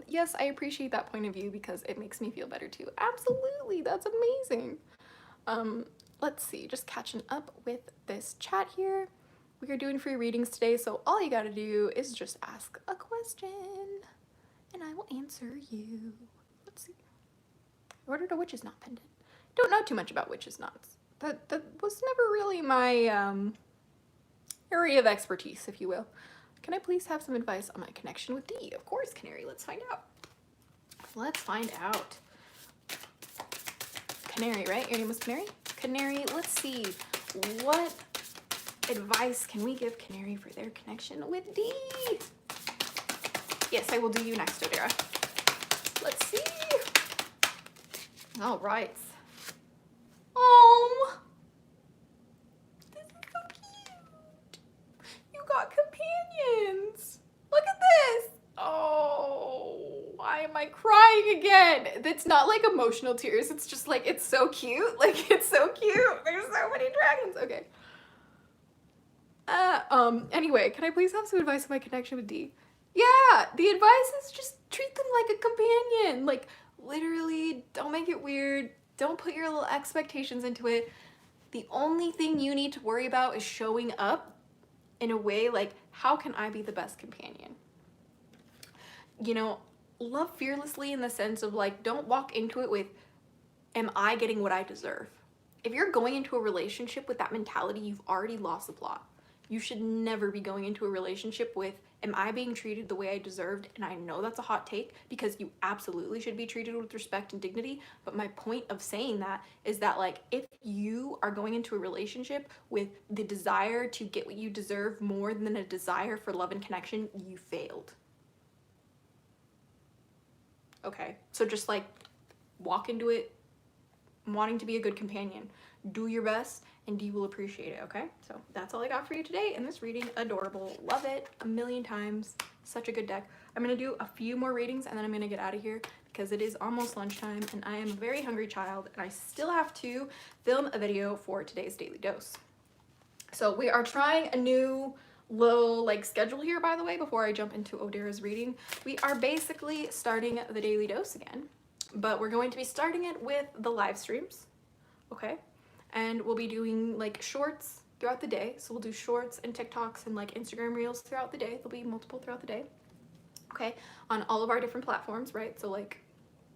Yes, I appreciate that point of view because it makes me feel better too. Absolutely, that's amazing. Let's see, just catching up with this chat here. We are doing free readings today, so all you gotta do is just ask a question and I will answer you. Let's see. I ordered a witch's knot pendant. Don't know too much about witch's knots. That was never really my area of expertise, if you will. Can I please have some advice on my connection with D? Of course, Canary. Let's find out. Let's find out. Canary, right? Your name was Canary? Canary, let's see. What advice can we give Canary for their connection with D? Yes, I will do you next, Odera. Let's see. All right. Oh, this is so cute. You got companions. Look at this. Oh, why am I crying again? It's not like emotional tears. It's just like, it's so cute. Like, it's so cute. There's so many dragons. Okay. Anyway, can I please have some advice on my connection with D? Yeah, the advice is just treat them like a companion. Like, literally, don't make it weird. Don't put your little expectations into it. The only thing you need to worry about is showing up in a way like, how can I be the best companion? You know, love fearlessly in the sense of like, don't walk into it with, am I getting what I deserve? If you're going into a relationship with that mentality, you've already lost the plot. You should never be going into a relationship with, am I being treated the way I deserved? And I know that's a hot take because you absolutely should be treated with respect and dignity. But my point of saying that is that like, if you are going into a relationship with the desire to get what you deserve more than a desire for love and connection, you failed. Okay, so just like walk into it wanting to be a good companion. Do your best and D will appreciate it, okay? So that's all I got for you today in this reading. Adorable. Love it a million times. Such a good deck. I'm going to do a few more readings and then I'm going to get out of here because it is almost lunchtime and I am a very hungry child and I still have to film a video for today's daily dose. So we are trying a new little like schedule here, by the way, before I jump into Odera's reading. We are basically starting the daily dose again, but we're going to be starting it with the live streams, okay? And we'll be doing like shorts throughout the day. So we'll do shorts and TikToks and like Instagram reels throughout the day. There'll be multiple throughout the day, okay? On all of our different platforms, right? So like,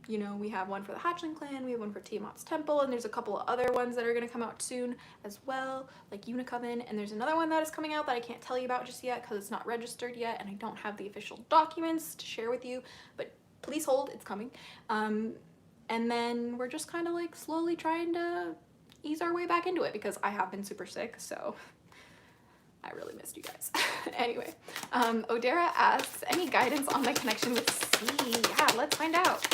you know, we have one for the Hatchling clan, we have one for Tiamat's temple, and there's a couple of other ones that are going to come out soon as well, like Unicoven, and there's another one that is coming out that I can't tell you about just yet because it's not registered yet and I don't have the official documents to share with you, but please hold, it's coming. And then we're just kind of like slowly trying to ease our way back into it because I have been super sick, so I really missed you guys. Anyway, Odera asks, any guidance on my connection with C? Yeah, let's find out.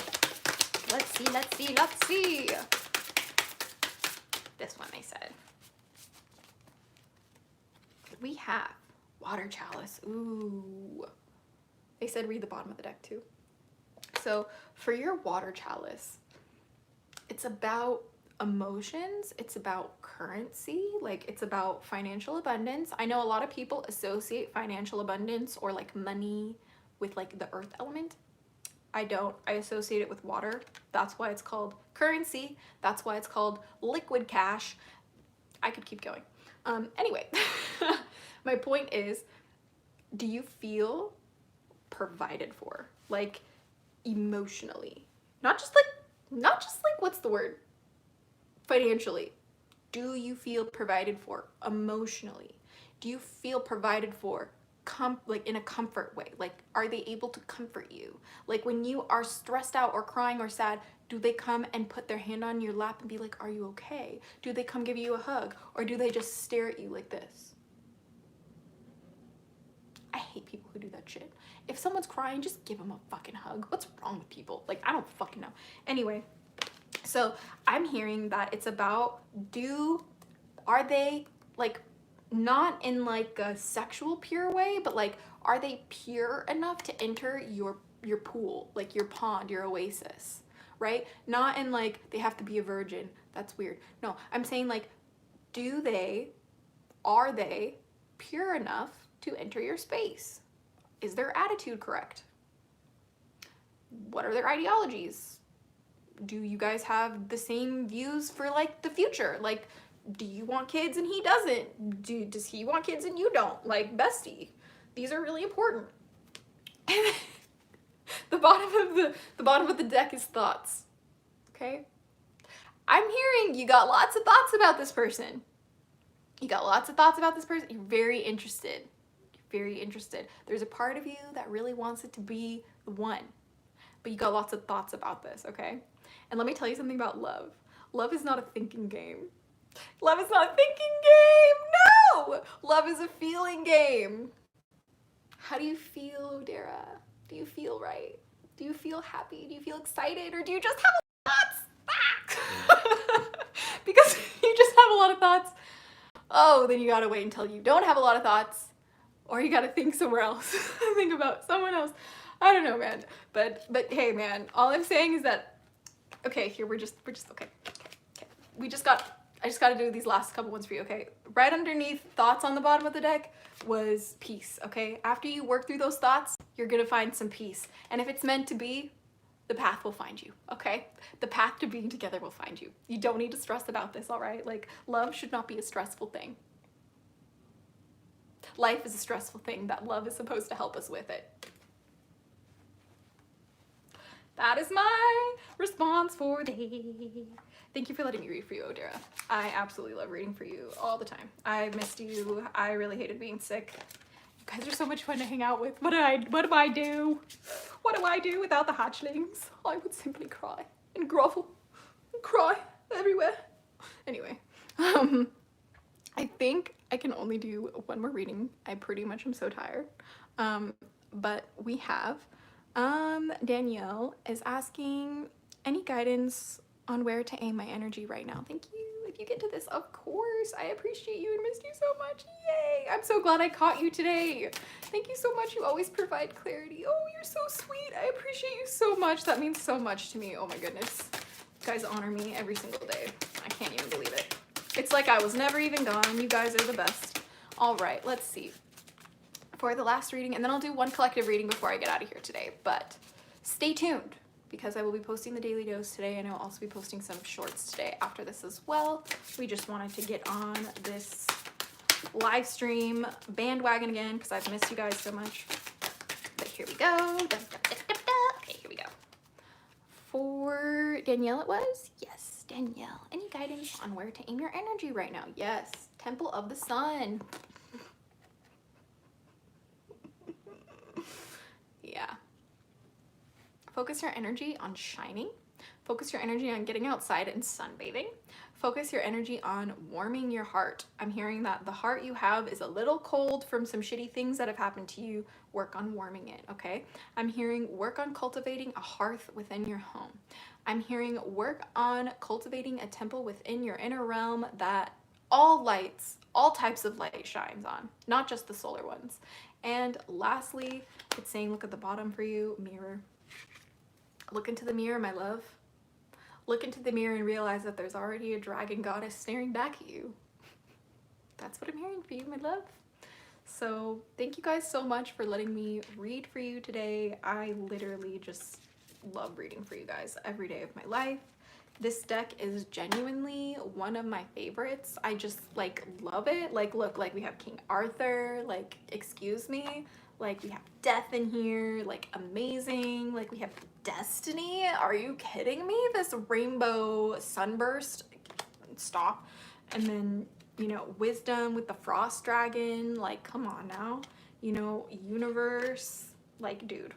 Let's see, let's see, let's see. This one they said. We have Water Chalice. Ooh. They said read the bottom of the deck too. So for your Water Chalice, it's about emotions, it's about currency, like it's about financial abundance. I know a lot of people associate financial abundance or like money with like the earth element. I don't. I associate it with water. That's why it's called currency. That's why it's called liquid cash. I could keep going. Anyway, my point is, do you feel provided for? Like emotionally, not just like what's the word? Financially. Do you feel provided for emotionally? Do you feel provided for like in a comfort way? Like, are they able to comfort you? Like when you are stressed out or crying or sad, do they come and put their hand on your lap and be like, are you okay? Do they come give you a hug? Or do they just stare at you like this? I hate people who do that shit. If someone's crying, just give them a fucking hug. What's wrong with people? Like, I don't fucking know. Anyway, so I'm hearing that it's about, are they like, not in like a sexual pure way, but like, are they pure enough to enter your pool, like your pond, your oasis, right? Not in like, they have to be a virgin. That's weird. No, I'm saying like, are they pure enough to enter your space? Is their attitude correct? What are their ideologies? Do you guys have the same views for like the future? Like, do you want kids and he doesn't? Does he want kids and you don't? Like, bestie, these are really important. The bottom of the deck is thoughts. Okay? I'm hearing you got lots of thoughts about this person. You got lots of thoughts about this person. You're very interested. very interested. There's a part of you that really wants it to be the one, but you got lots of thoughts about this, okay? And let me tell you something about love. Love is not a thinking game. Love is not a thinking game, no! Love is a feeling game. How do you feel, Dara? Do you feel right? Do you feel happy? Do you feel excited? Or do you just have a lot of thoughts? Because if you just have a lot of thoughts, oh, then you gotta wait until you don't have a lot of thoughts, or you gotta think somewhere else. Think about someone else. I don't know, man. But hey, man, all I'm saying is that, okay, here, we're just okay. I just gotta do these last couple ones for you, okay? Right underneath thoughts on the bottom of the deck was peace, okay? After you work through those thoughts, you're gonna find some peace. And if it's meant to be, the path will find you, okay? The path to being together will find you. You don't need to stress about this, all right? Like, love should not be a stressful thing. Life is a stressful thing that love is supposed to help us with it. That is my response for the day. Thank you for letting me read for you, Odira. I absolutely love reading for you all the time. I missed you. I really hated being sick. You guys are so much fun to hang out with. What do I do? What do I do without the hatchlings? I would simply cry and grovel and cry everywhere. Anyway, I think I can only do one more reading. I pretty much am so tired. But we have Danielle is asking any guidance on where to aim my energy right now. Thank you. If you get to this, of course. I appreciate you and missed you so much. Yay! I'm so glad I caught you today. Thank you so much. You always provide clarity. Oh, you're so sweet. I appreciate you so much. That means so much to me. Oh my goodness. You guys honor me every single day. I can't even believe it. It's like I was never even gone. You guys are the best. All right, let's see. For the last reading, and then I'll do one collective reading before I get out of here today, but stay tuned, because I will be posting the daily dose today, and I will also be posting some shorts today after this as well. We just wanted to get on this live stream bandwagon again because I've missed you guys so much. But here we go. Okay, here we go. For Danielle it was? Yes, Danielle. Any guidance on where to aim your energy right now? Yes, Temple of the Sun. Yeah. Focus your energy on shining. Focus your energy on getting outside and sunbathing. Focus your energy on warming your heart. I'm hearing that the heart you have is a little cold from some shitty things that have happened to you. Work on warming it, okay? I'm hearing work on cultivating a hearth within your home. I'm hearing work on cultivating a temple within your inner realm that all lights, all types of light shines on, not just the solar ones. And lastly, it's saying look at the bottom for you, mirror. Look into the mirror, my love. Look into the mirror and realize that there's already a dragon goddess staring back at you. That's what I'm hearing for you, my love. So thank you guys so much for letting me read for you today. I literally just love reading for you guys every day of my life. This deck is genuinely one of my favorites. I just like love it. Like look, like we have King Arthur, like excuse me. Like we have death in here, like amazing. Like we have destiny. Are you kidding me? This rainbow sunburst, stop. And then, you know, wisdom with the frost dragon. Like, come on now. You know, universe, like dude,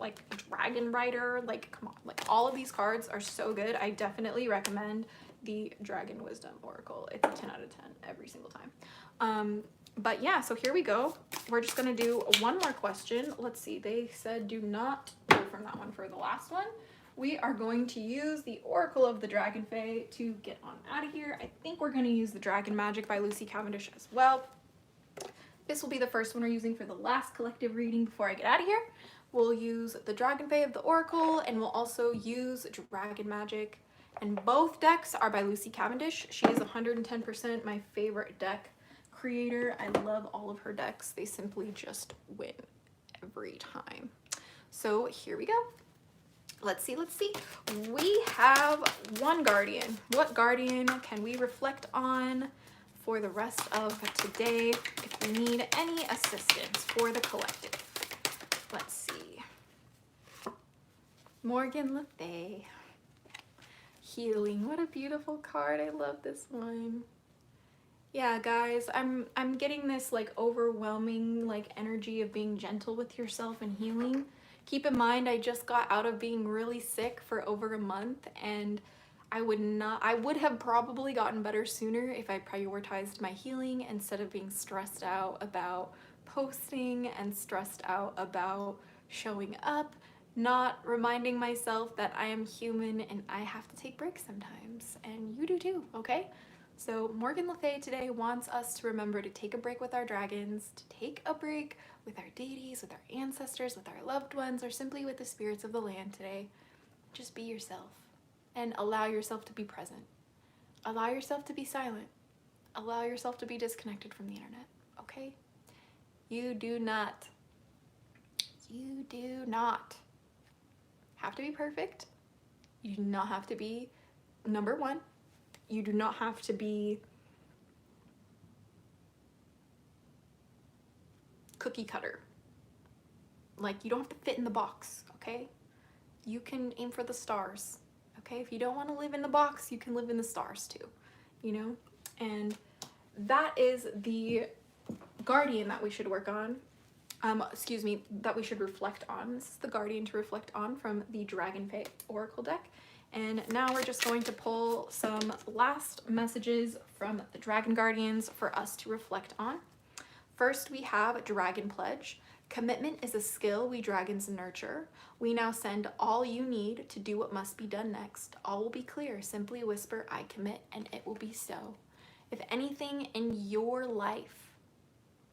like dragon rider, like come on. Like all of these cards are so good. I definitely recommend the Dragon Wisdom Oracle. It's a 10 out of 10 every single time. But yeah, so here we go. We're just gonna do one more question. Let's see, they said do not go from that one for the last one. We are going to use the Oracle of the DragonFae to get on out of here. I think we're gonna use the Dragon Magic by Lucy Cavendish as well. This will be the first one we're using for the last collective reading before I get out of here. We'll use the DragonFae of the Oracle, and we'll also use Dragon Magic. And both decks are by Lucy Cavendish. She is 110% my favorite deck creator. I love all of her decks. They simply just win every time. So here we go. Let's see, let's see. We have one guardian. What guardian can we reflect on for the rest of today if we need any assistance for the collective? Let's see. Morgan Le Fay. Healing. What a beautiful card. I love this one. Yeah, guys, I'm getting this like overwhelming like energy of being gentle with yourself and healing. Keep in mind, I just got out of being really sick for over a month, and I would have probably gotten better sooner if I prioritized my healing instead of being stressed out about posting and stressed out about showing up, not reminding myself that I am human and I have to take breaks sometimes, and you do too, okay? So Morgan Le Fay today wants us to remember to take a break with our dragons, to take a break with our deities, with our ancestors, with our loved ones, or simply with the spirits of the land today. Just be yourself and allow yourself to be present. Allow yourself to be silent. Allow yourself to be disconnected from the internet, okay? You do not have to be perfect. You do not have to be number one. You do not have to be cookie cutter. Like, you don't have to fit in the box, okay? You can aim for the stars, okay? If you don't want to live in the box, you can live in the stars too, you know? And that is the guardian that we should work on. That we should reflect on. This is the guardian to reflect on from the DragonFae Oracle deck. And now we're just going to pull some last messages from the Dragon Guardians for us to reflect on. First, we have Dragon Pledge. Commitment is a skill we dragons nurture. We now send all you need to do what must be done next. All will be clear. Simply whisper, I commit, and it will be so. If anything in your life,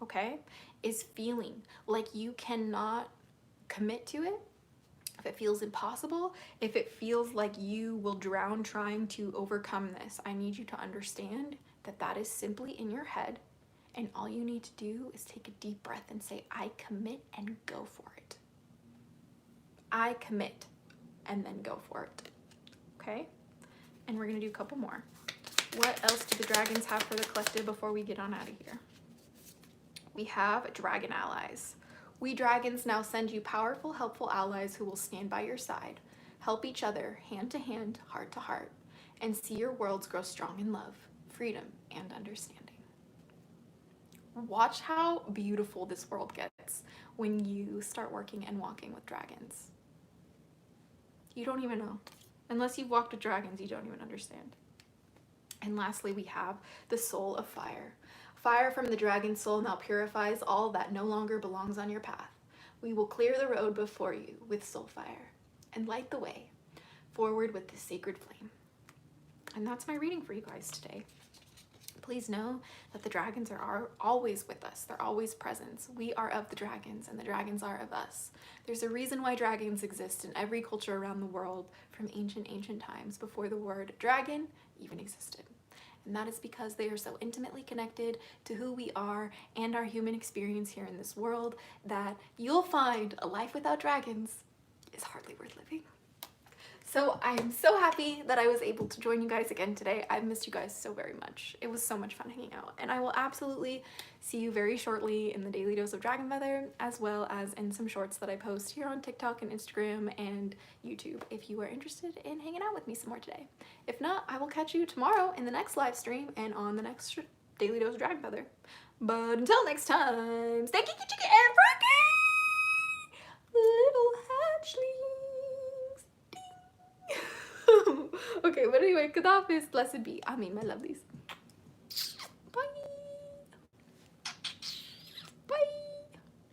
okay, is feeling like you cannot commit to it, if it feels impossible, if it feels like you will drown trying to overcome this, I need you to understand that that is simply in your head, and all you need to do is take a deep breath and say, I commit, and go for it. I commit, and then go for it, okay? And we're gonna do a couple more. What else do the dragons have for the collective before we get on out of here? We have Dragon Allies. We dragons now send you powerful, helpful allies who will stand by your side, help each other hand to hand, heart to heart, and see your worlds grow strong in love, freedom, and understanding. Watch how beautiful this world gets when you start working and walking with dragons. You don't even know. Unless you've walked with dragons, you don't even understand. And lastly, we have the Soul of Fire. Fire from the dragon soul now purifies all that no longer belongs on your path. We will clear the road before you with soul fire and light the way forward with this sacred flame. And that's my reading for you guys today. Please know that the dragons are always with us. They're always present. We are of the dragons, and the dragons are of us. There's a reason why dragons exist in every culture around the world from ancient times, before the word dragon even existed. And that is because they are so intimately connected to who we are and our human experience here in this world that you'll find a life without dragons is hardly worth living. So I'm so happy that I was able to join you guys again today. I've missed you guys so very much. It was so much fun hanging out, and I will absolutely see you very shortly in the Daily Dose of DragonFaether, as well as in some shorts that I post here on TikTok and Instagram and YouTube if you are interested in hanging out with me some more today. If not, I will catch you tomorrow in the next live stream and on the next Daily Dose of DragonFaether. But until next time, stay kiki chiki and freaky, little hatchlings. Okay, but anyway, Kadafis, blessed be. I mean, my lovelies.